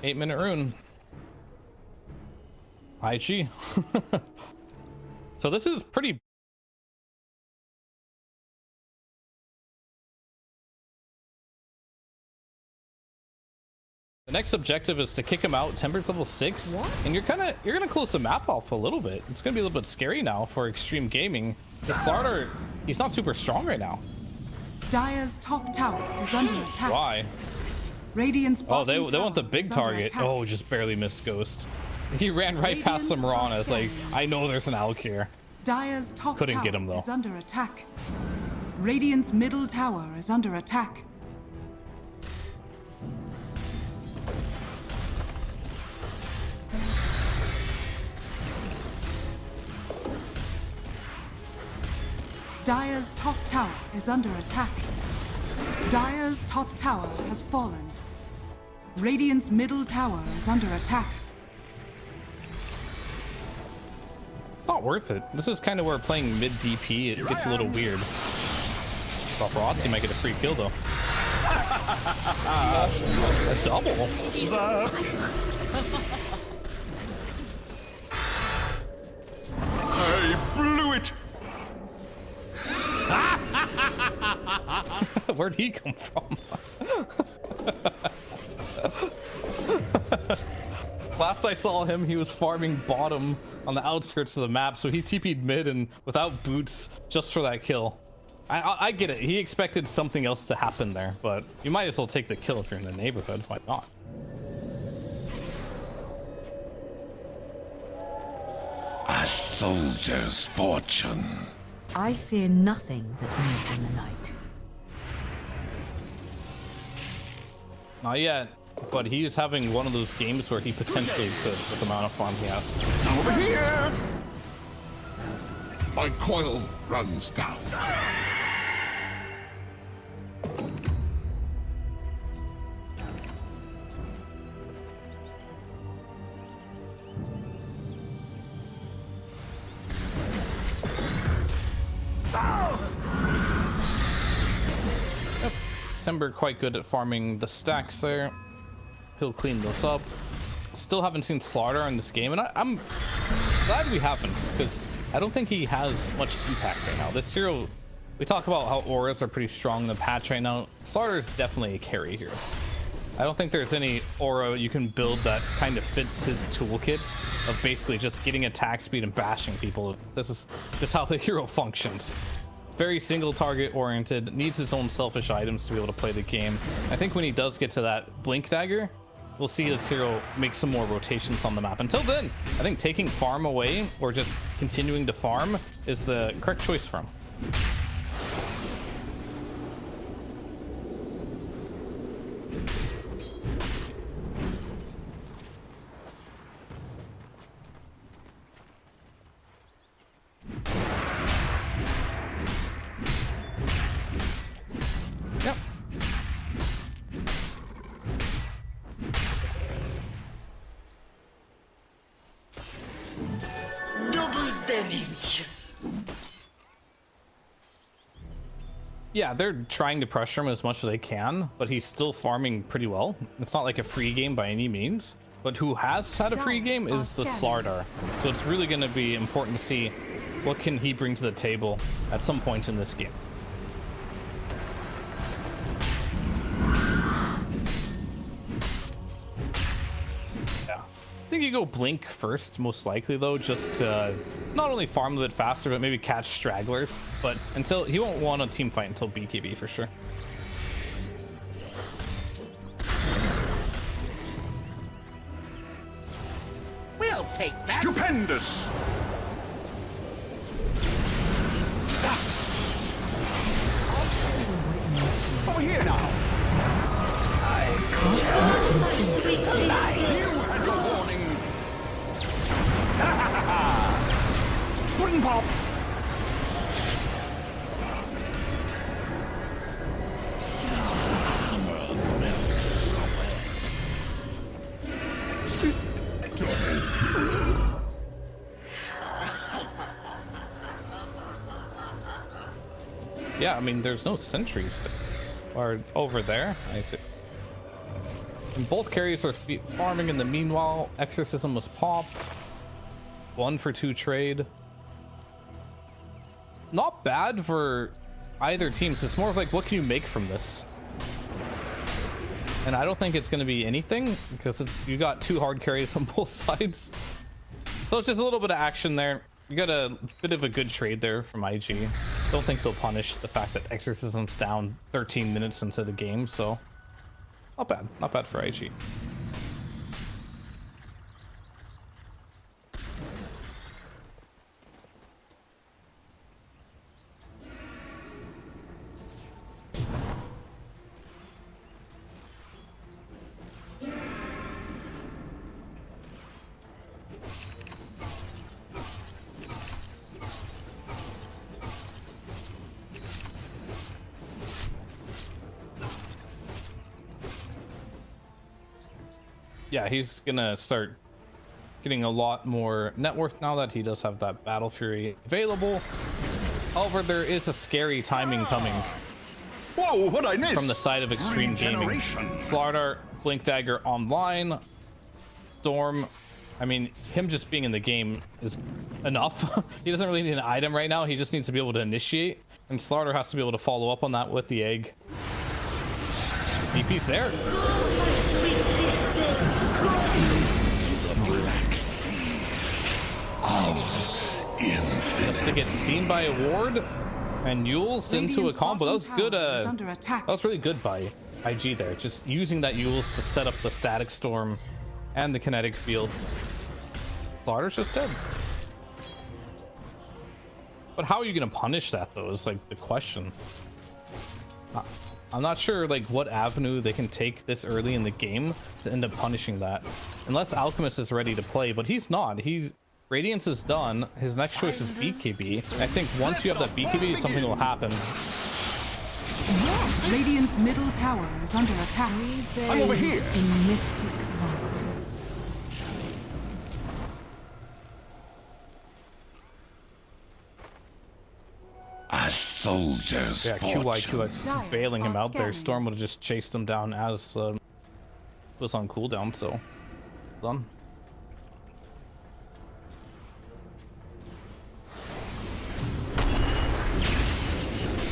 Eight-minute rune. IG. So this is pretty. The next objective is to kick him out. Temper's level 6, and you're gonna close the map off a little bit. It's gonna be a little bit scary now for Extreme Gaming. The Slardar, he's not super strong right now. Dire's top tower is under attack. Why? Radiant's Oh, they bottom want the tower big is under target. attack. Oh, just barely missed Ghost. He ran right past the Mirana. It's like, I know there's an Alk here. Dire's top Couldn't tower get him, though. is under attack. Radiant's middle tower is under attack. Dire's top tower is under attack. Dire's top tower has fallen. Radiant's middle tower is under attack. It's not worth it. This is kind of where playing mid DP, it gets a little weird. But for odds, he might get a free kill, though. A double. I blew it! Where'd he come from? Last I saw him, he was farming bottom on the outskirts of the map, so he TP'd mid and without boots just for that kill. I get it. He expected something else to happen there, but you might as well take the kill if you're in the neighborhood. Why not? A soldier's fortune. I fear nothing that moves in the night. Not yet, but he is having one of those games where he potentially could with the amount of farm he has. Over here! My coil runs down. Yep. Timber quite good at farming the stacks there. He'll clean those up. Still haven't seen Slardar in this game, and I'm glad we haven't, because I don't think he has much impact right now. This hero, we talk about how auras are pretty strong in the patch right now. Slardar is definitely a carry hero. I don't think there's any aura you can build that kind of fits his toolkit of basically just getting attack speed and bashing people. This is how the hero functions. very single target oriented, needs his own selfish items to be able to play the game. I think when he does get to that blink dagger, we'll see this hero make some more rotations on the map. Until then, I think taking farm away or just continuing to farm is the correct choice for him. Yep. Double damage. Yeah, they're trying to pressure him as much as they can, but he's still farming pretty well. It's not like a free game by any means, but who has had a free game is the Slardar. So it's really going to be important to see what can he bring to the table at some point in this game. I think you go blink first, most likely though, just to not only farm a bit faster, but maybe catch stragglers. But until he won't want a team fight until BKB for sure. We'll take that. Stupendous! Over here now! You had your warning! Pudding pop! Yeah, I mean, there's no sentries or over there. I see. And both carries are farming in the meanwhile. Exorcism was popped. 1 for 2 trade. Not bad for either teams. It's more of like, what can you make from this? And I don't think it's going to be anything because you got 2 hard carries on both sides. So it's just a little bit of action there. You got a bit of a good trade there from IG. Don't think they'll punish the fact that Exorcism's down 13 minutes into the game, so not bad for IG. Yeah, he's gonna start getting a lot more net worth now that he does have that Battle Fury available. However, there is a scary timing coming. Whoa, what I missed? From the side of Extreme Gaming. Slardar, Blink Dagger online. Storm, I mean, him just being in the game is enough. He doesn't really need an item right now. He just needs to be able to initiate. And Slardar has to be able to follow up on that with the egg. DP's there. Just to get seen by a ward and Yules into a combo. That was good. That was really good by IG there. Just using that Yules to set up the static storm and the kinetic field. Slardar's just dead. But how are you going to punish that though is like the question. I'm not sure like what avenue they can take this early in the game to end up punishing that. Unless Alchemist is ready to play, but he's not. Radiance is done. His next choice is BKB. And I think once you have that BKB, something will happen. Yes, Radiant's middle tower is under attack. I'm over here. In mystic light. A soldier's Yeah, QY bailing him out there. Storm would have just chased him down as was on cooldown, so done.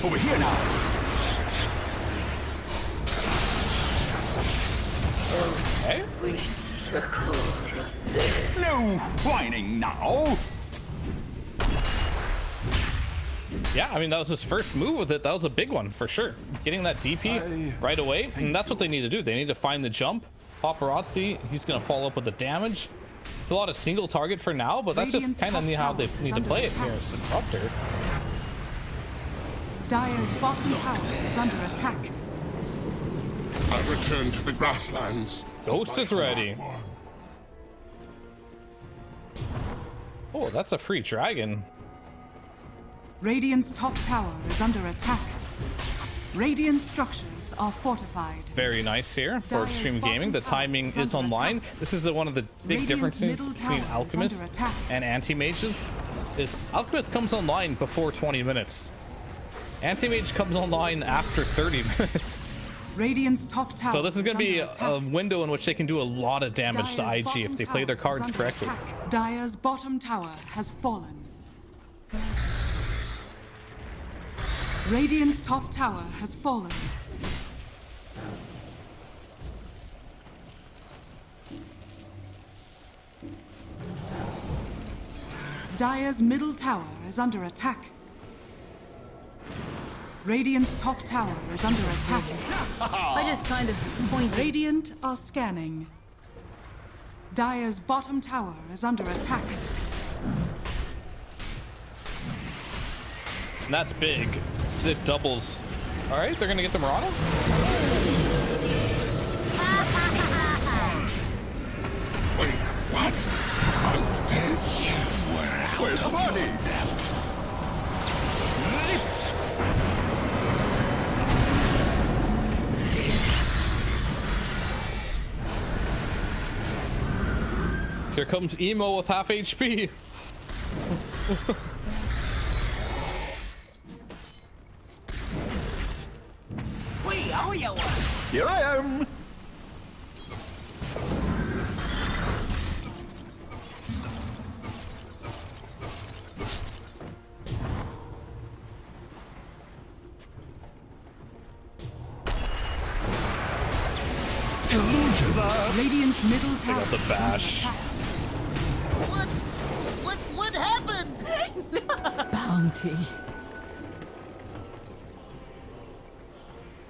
Over here now. Okay. No whining now. Yeah, I mean, that was his first move with it. That was a big one for sure. Getting that DP right away, and that's what they need to do. They need to find the jump. Paparazzi, he's going to follow up with the damage. It's a lot of single target for now, but that's just kind of how they need to play it here. It's Disruptor. Dire's bottom tower is under attack. I return to the grasslands. Ghost is ready. Oh, that's a free dragon. Radiant's top tower is under attack. Radiant structures are fortified. Very nice here for Extreme Gaming. The timing is online. This is one of the big differences between Alchemist and Anti-Mages. Is Alchemist comes online before 20 minutes. Anti-Mage comes online after 30 minutes. Radiant's top tower. So this is going to be a window in which they can do a lot of damage to IG if they play their cards correctly. Dire's bottom tower has fallen. Radiant's top tower has fallen. Dire's middle tower is under attack. Radiant's top tower is under attack. I just kind of pointed. Radiant are scanning. Dire's bottom tower is under attack. And that's big. It doubles. All right, they're gonna get the Mirana. Wait, what? Where's the party? Here comes Emo with half HP. Here I am. Radiant's middle tower. Got the bash. What happened? Bounty.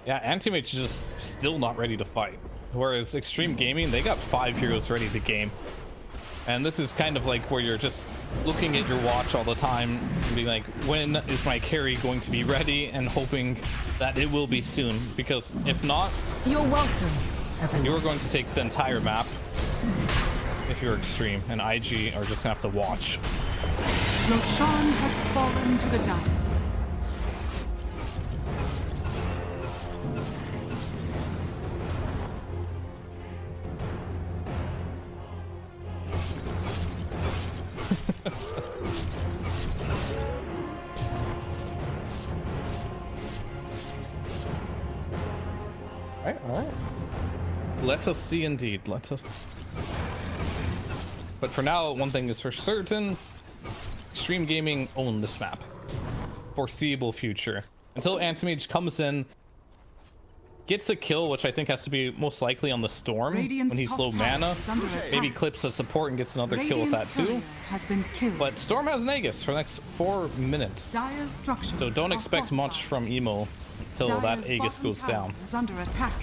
Yeah, Anti-Mage is just still not ready to fight. Whereas Extreme Gaming, they got 5 heroes ready to game. And this is kind of like where you're just looking at your watch all the time and being like, when is my carry going to be ready? And hoping that it will be soon. Because if not, You're welcome, everyone. you're going to take the entire map if you're Extreme. And IG are just gonna have to watch. Roshan has fallen to the dire. Alright. Let us see indeed. Let us. But for now, one thing is for certain. Extreme Gaming own this map. Foreseeable future. Until Anti-Mage comes in, gets a kill, which I think has to be most likely on the Storm Radiant's when he's top low tower mana. is under attack. Maybe clips a support and gets another kill with that Radiant's too. courier has been killed. But Storm has Nagus for the next 4 minutes. Dire's structures So don't are expect much fortified. from Emo until that Dire's Aegis bottom goes tower down. is under attack.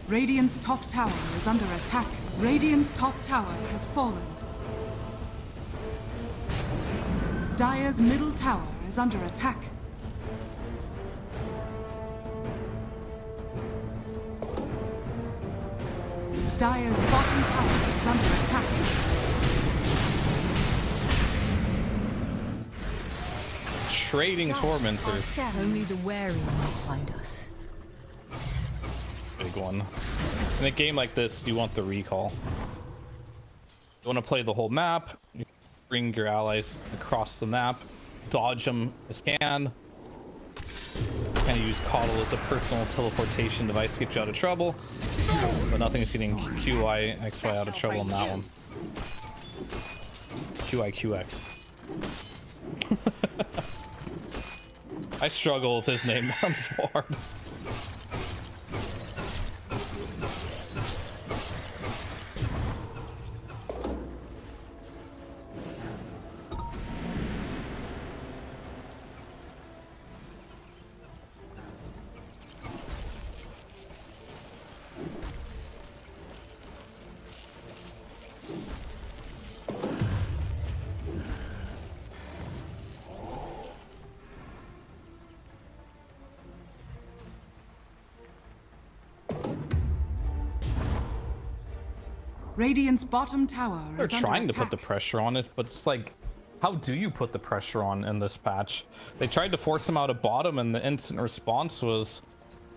Radiant's top tower is under attack. Radiant's top tower has fallen. Dire's middle tower is under attack. Dire's bottom tower is under attack. Trading Tormentors. Only the wary might find us. Big one. In a game like this, you want the recall. You want to play the whole map. You bring your allies across the map, dodge them as you can. Kind of use Coddle as a personal teleportation device to get you out of trouble. But nothing's getting QI, XY out of trouble on that one. QI, QX. I struggle with his name. I'm so hard. Radiant's bottom tower They're is under trying to attack. put the pressure on it, but it's like, how do you put the pressure on in this patch? They tried to force him out of bottom, and the instant response was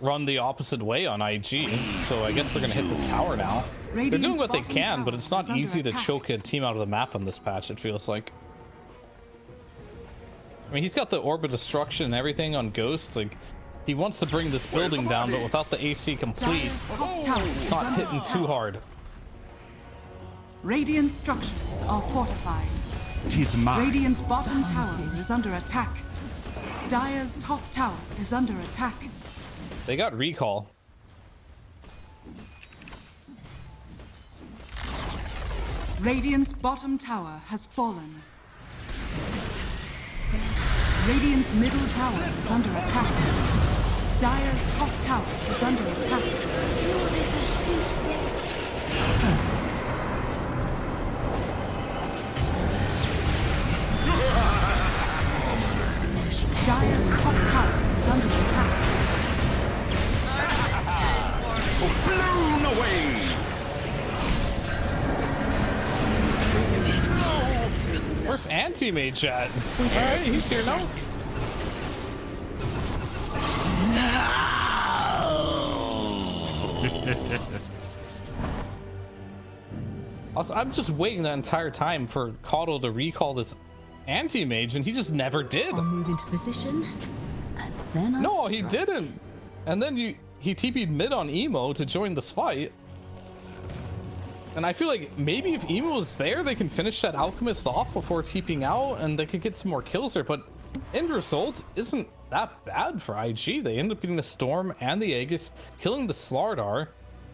run the opposite way on IG. So I guess they're gonna hit this tower now. They're doing what they can, but it's not easy to choke a team out of the map on this patch, it feels like. I mean, he's got the Orb of Destruction and everything on Ghost. Like, he wants to bring this building down, but without the AC complete, not hitting too hard. Radiant structures are fortified. Radiant's bottom tower is under attack. Dire's top tower is under attack. They got recall. Radiant's bottom tower has fallen. Radiant's middle tower is under attack. Dire's top tower is under attack. Dire's top tower is under attack. Blown away! Where's Anti-Mage at? Alright, he's here now. Also, I'm just waiting the entire time for Caudle to recall this Anti-Mage, and he just never did. I'll move into position, and then I'll No, he strike. didn't. And then he TP'd mid on Emo to join this fight. And I feel like maybe if Emo was there, they can finish that Alchemist off before TPing out, and they could get some more kills there. But end result isn't that bad for IG. They end up getting the Storm and the Aegis, killing the Slardar.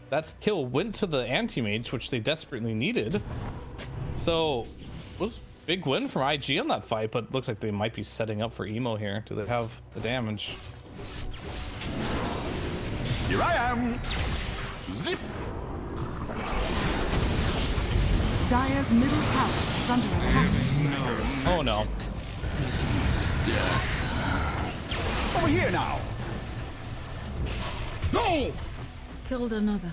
That kill went to the Anti-Mage, which they desperately needed. So it was a big win from IG on that fight, but looks like they might be setting up for Emo here. Do they have the damage? Here I am! Zip! Dire's middle tower is under attack. Oh no. Over here now! No! Killed another.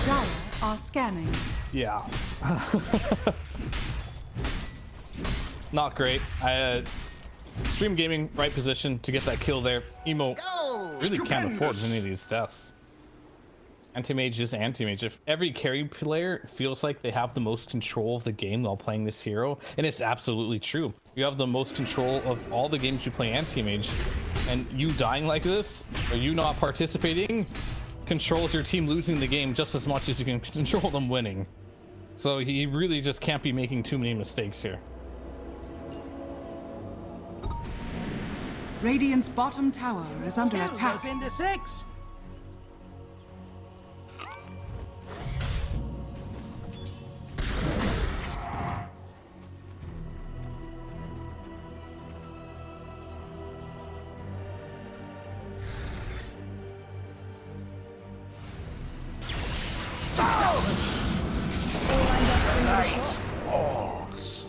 Dire are scanning. Yeah. Not great. Stream Gaming, right position to get that kill there. Emo really can't afford any of these deaths. Anti-Mage is Anti-Mage. If every carry player feels like they have the most control of the game while playing this hero, and it's absolutely true. You have the most control of all the games you play Anti-Mage, and you dying like this, or you not participating, controls your team losing the game just as much as you can control them winning. So he really just can't be making too many mistakes here. Radiant's bottom tower is under attack. Goes into 6. False.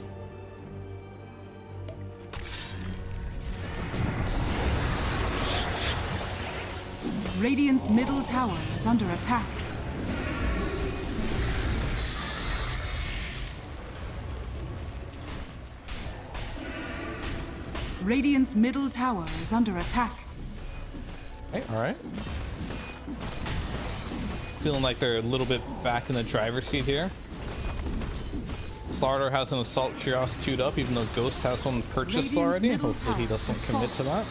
Radiant's middle tower is under attack. Radiant's middle tower is under attack. Hey, all right. Feeling like they're a little bit back in the driver's seat here. Slardar has an Assault Cuirass queued up, even though Ghost has one purchased already. Hopefully he doesn't commit to that.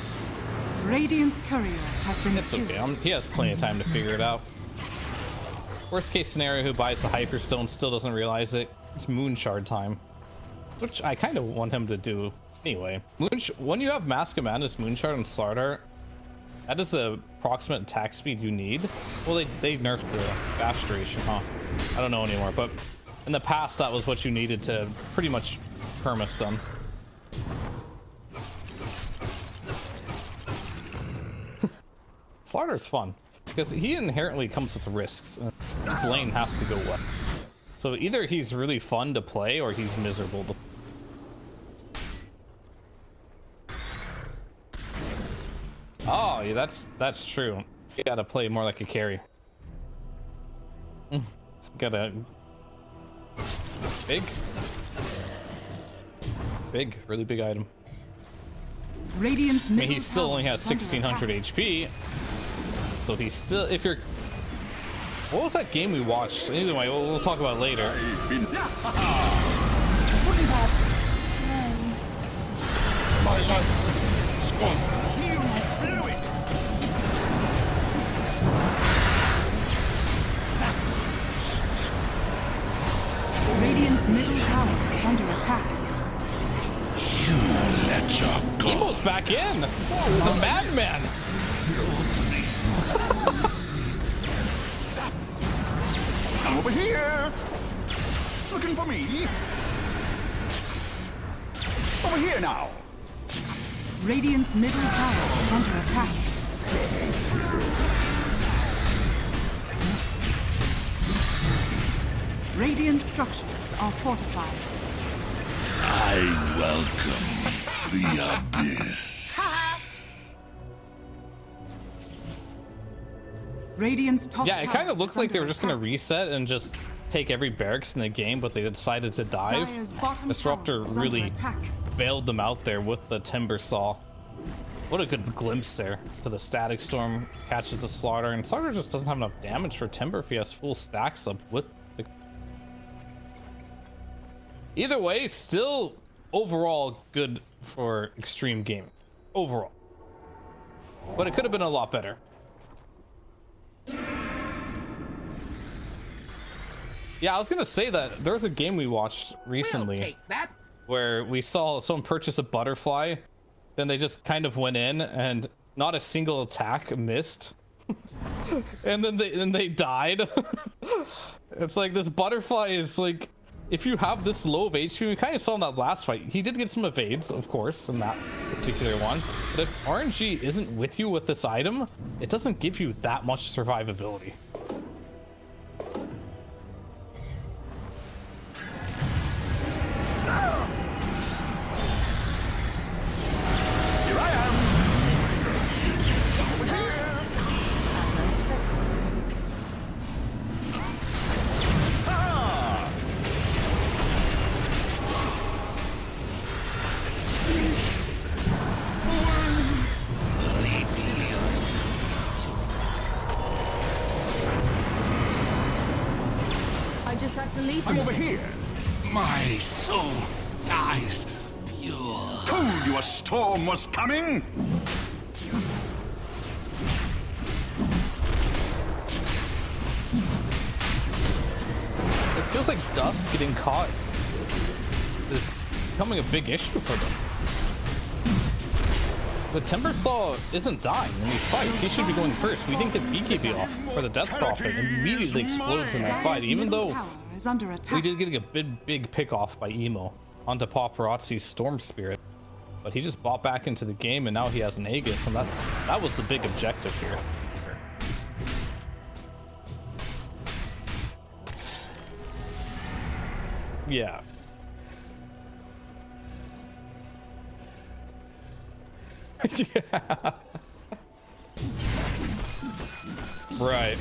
Radiant's courier has been It's killed. okay. He has plenty of time to figure it out. Worst case scenario, who buys the Hyperstone still doesn't realize it. It's Moonshard time, which I kind of want him to do anyway. When you have Mask of Madness, Moonshard, and Slardar, that is the approximate attack speed you need. Well, they nerfed the dash duration, huh? I don't know anymore, but in the past, that was what you needed to pretty much perma-stun. Slardar's fun because he inherently comes with risks. His lane has to go well. So either he's really fun to play or he's miserable to Oh, yeah, that's true. You gotta play more like a carry. Gotta really big item. Radiant's I mean, he still only has 1600 HP, so he's still. If you're, what was that game we watched? Anyway, we'll talk about it later. Radiant's middle tower is under attack. You let your go. Emo's back in. The madman. Come over here. Looking for me? Over here now. Radiant's middle tower is under attack. Radiant structures are fortified. I welcome the abyss. Radiant's top Yeah, it tower kind of looks is like they were under just gonna attack. reset and just take every barracks in the game, but they decided to dive. Dire's bottom Disruptor tower is under really attack. bailed them out there with the timber saw. What a good glimpse there to the static storm catches the slaughter, and slaughter just doesn't have enough damage for timber if he has full stacks up with the... Either way, still overall good for extreme gaming overall, but it could have been a lot better. Yeah, I was gonna say that there was a game we watched recently where we saw someone purchase a butterfly, then they just kind of went in and not a single attack missed, and then they died. It's like this butterfly is like, if you have this low of HP, we kind of saw in that last fight, he did get some evades, of course, in that particular one, but if RNG isn't with you with this item, it doesn't give you that much survivability. I'm over here. My soul dies pure. Told you a storm was coming. It feels like dust getting caught is becoming a big issue for them. The Timber Saw isn't dying in these fights. He should be going first. We didn't get BKB off for the Death Prophet. Immediately explodes in that fight, even though we did get a big pick off by Emo onto Paparazzi's Storm Spirit. But he just bought back into the game, and now he has an Aegis, and that was the big objective here. Yeah. Yeah. Right.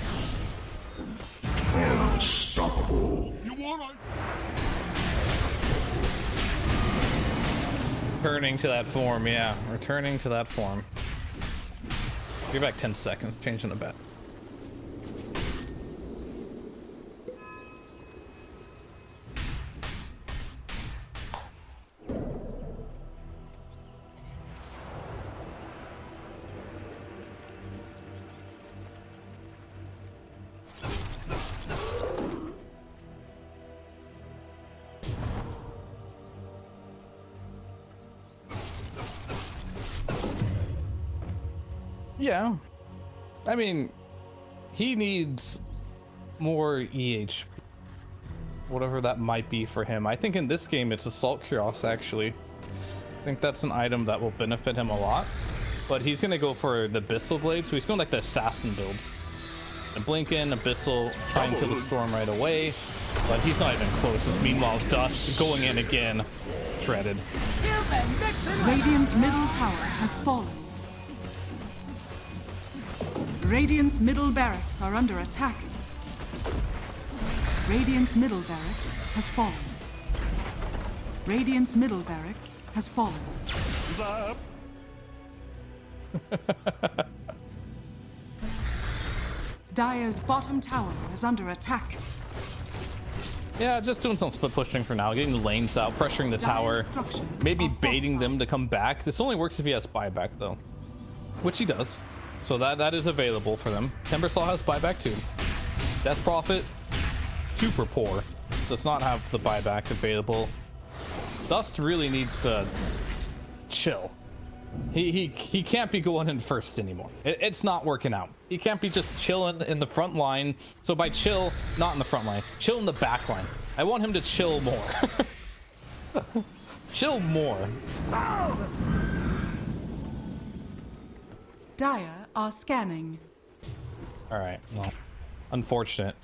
Unstoppable. You wanna? Returning to that form, yeah. Returning to that form. You're back 10 seconds. Changing the bet. Yeah, I mean, he needs more EHP, whatever that might be for him. I think in this game it's Assault Cuirass, actually. I think that's an item that will benefit him a lot, but he's gonna go for the Abyssal Blade, so he's going like the Assassin build. And blink in, Abyssal, try and kill the Storm right away, but he's not even close. Meanwhile, Dust going in again, shredded. Radiant's middle tower has fallen. Radiant's middle barracks are under attack. Radiant's middle barracks has fallen. Radiant's middle barracks has fallen. Zap. Dire's bottom tower is under attack. Yeah, just doing some split pushing for now, getting the lanes out, pressuring the tower, maybe baiting them to come back. This only works if he has buyback though, which he does. So that is available for them. Timbersaw has buyback too. Death Prophet, super poor, does not have the buyback available. Dust really needs to chill. He can't be going in first anymore. It's not working out. He can't be just chilling in the front line. So by chill, not in the front line, chill in the back line. I want him to chill more. Chill more. Dire are scanning. All right, well, unfortunate.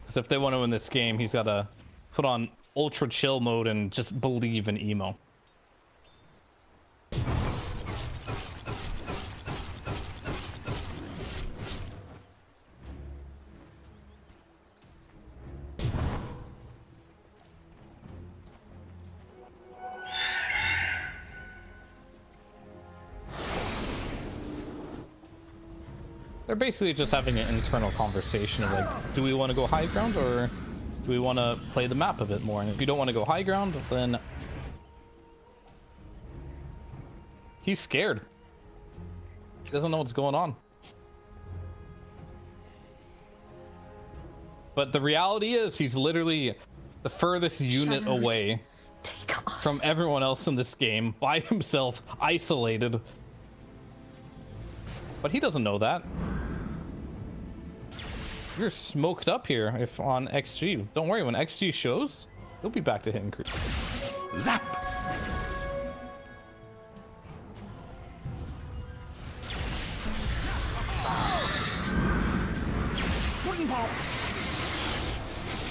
Because if they want to win this game, he's got to put on ultra chill mode and just believe in emo. They're basically just having an internal conversation of like, do we want to go high ground or do we want to play the map a bit more? And if you don't want to go high ground, then he's scared. He doesn't know what's going on. But the reality is he's literally the furthest unit away from everyone else in this game, by himself, isolated. But he doesn't know that. You're smoked up here if on XG. Don't worry, when XG shows, you'll be back to hitting creep. Zap.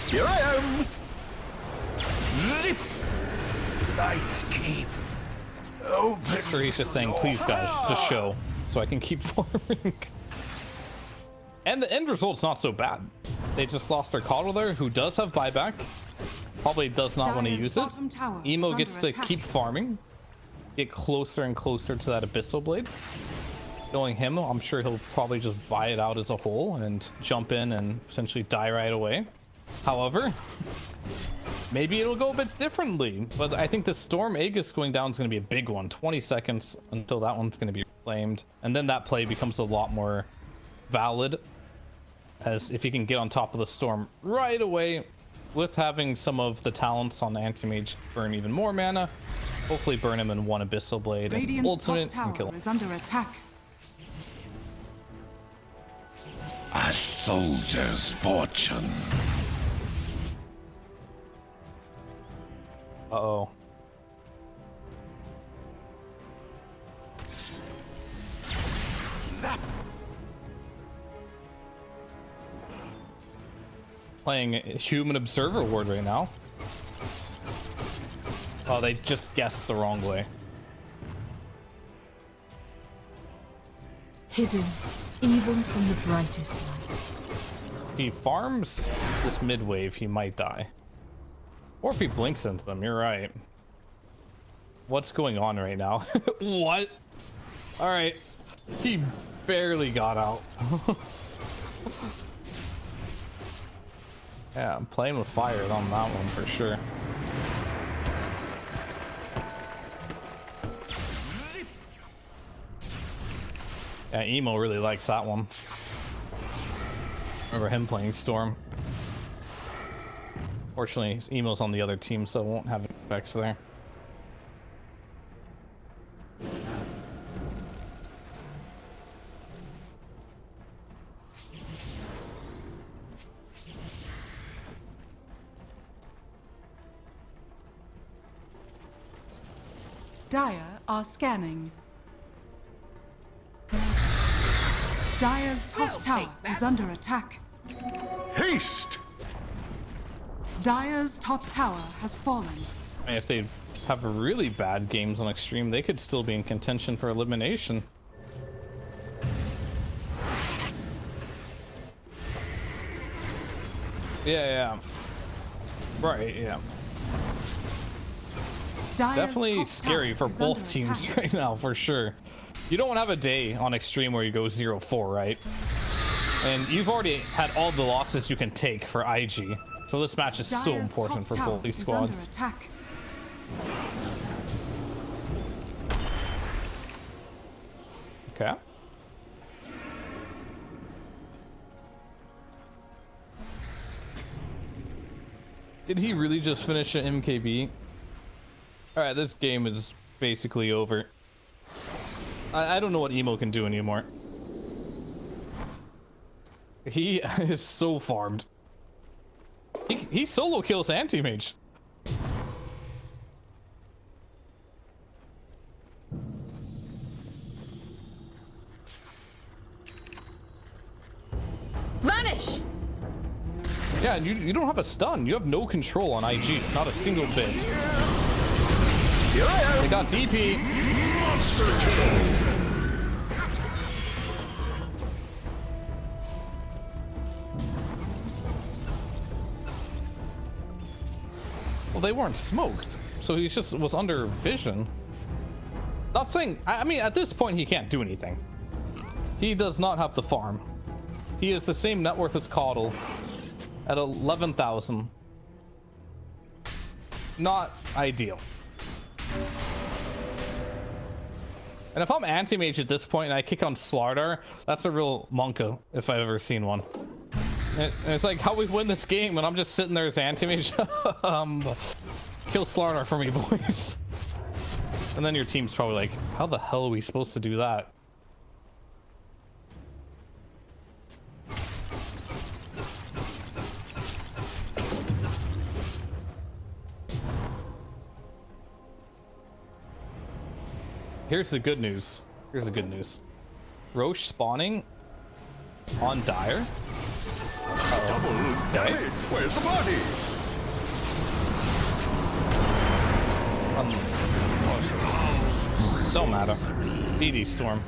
Here I am. Zip. Nice keep. Open. Sure, he's just saying, please guys, just show so I can keep farming. And the end result's not so bad. They just lost their coddle there, who does have buyback. Probably does not want to use it. Emo gets to keep farming, get closer and closer to that Abyssal Blade. Knowing him, I'm sure he'll probably just buy it out as a whole and jump in and potentially die right away. However, maybe it'll go a bit differently. But I think the Storm Aegis going down is going to be a big one. 20 seconds until that one's going to be reclaimed. And then that play becomes a lot more valid, as if you can get on top of the Storm right away with having some of the talents on the Anti-Mage burn even more mana. Hopefully burn him in one Abyssal Blade and ultimate and kill him. Is under attack. A soldier's fortune. Uh-oh. Zap. Playing Human Observer Ward right now. Oh, they just guessed the wrong way. Hidden, even from the brightest light. If he farms this mid wave, he might die. Or if he blinks into them, you're right. What's going on right now? What? Alright. He barely got out. Yeah, I'm playing with fire on that one for sure. Yeah, Emo really likes that one. Remember him playing Storm. Fortunately, Emo's on the other team, so it won't have effects there. Dire are scanning. Dire's top tower is under attack. Haste! Dire's top tower has fallen. And if they have really bad games on Extreme, they could still be in contention for elimination. Yeah. Right, yeah. Dire's Definitely top scary tower for is both under teams attack. right now, for sure. You don't want to have a day on Extreme where you go 0-4, right? And you've already had all the losses you can take for IG. So this match is so Dire's important top for tower both these is under squads. attack. Okay. Did he really just finish an MKB? Alright, this game is basically over. I don't know what Emo can do anymore. He is so farmed. He solo kills anti-mage. Vanish! Yeah, and you don't have a stun. You have no control on IG. Not a single bit. They got DP. Monster kill. Well, they weren't smoked, so he just was under vision. Not saying, I mean, at this point, he can't do anything. He does not have the farm. He is the same net worth as Caudle at 11,000. Not ideal. And if I'm anti-mage at this point and I kick on Slardar, that's a real monka if I've ever seen one. And it's like, how we win this game and I'm just sitting there as anti-mage. Kill Slardar for me, boys. And then your team's probably like, how the hell are we supposed to do that? Here's the good news. Here's the good news. Roche spawning on Dire. Double damage. Where's the body? Don't matter. BD Storm.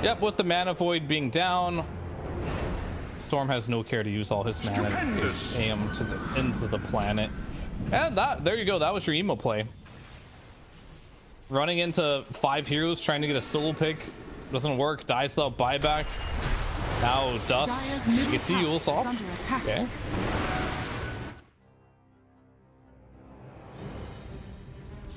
Yep, with the mana void being down, Storm has no care to use all his mana and just aim to the ends of the planet. And there you go. That was your emo play. Running into 5 heroes trying to get a solo pick doesn't work. Dies without buyback. Now Dust gets heals off. Okay.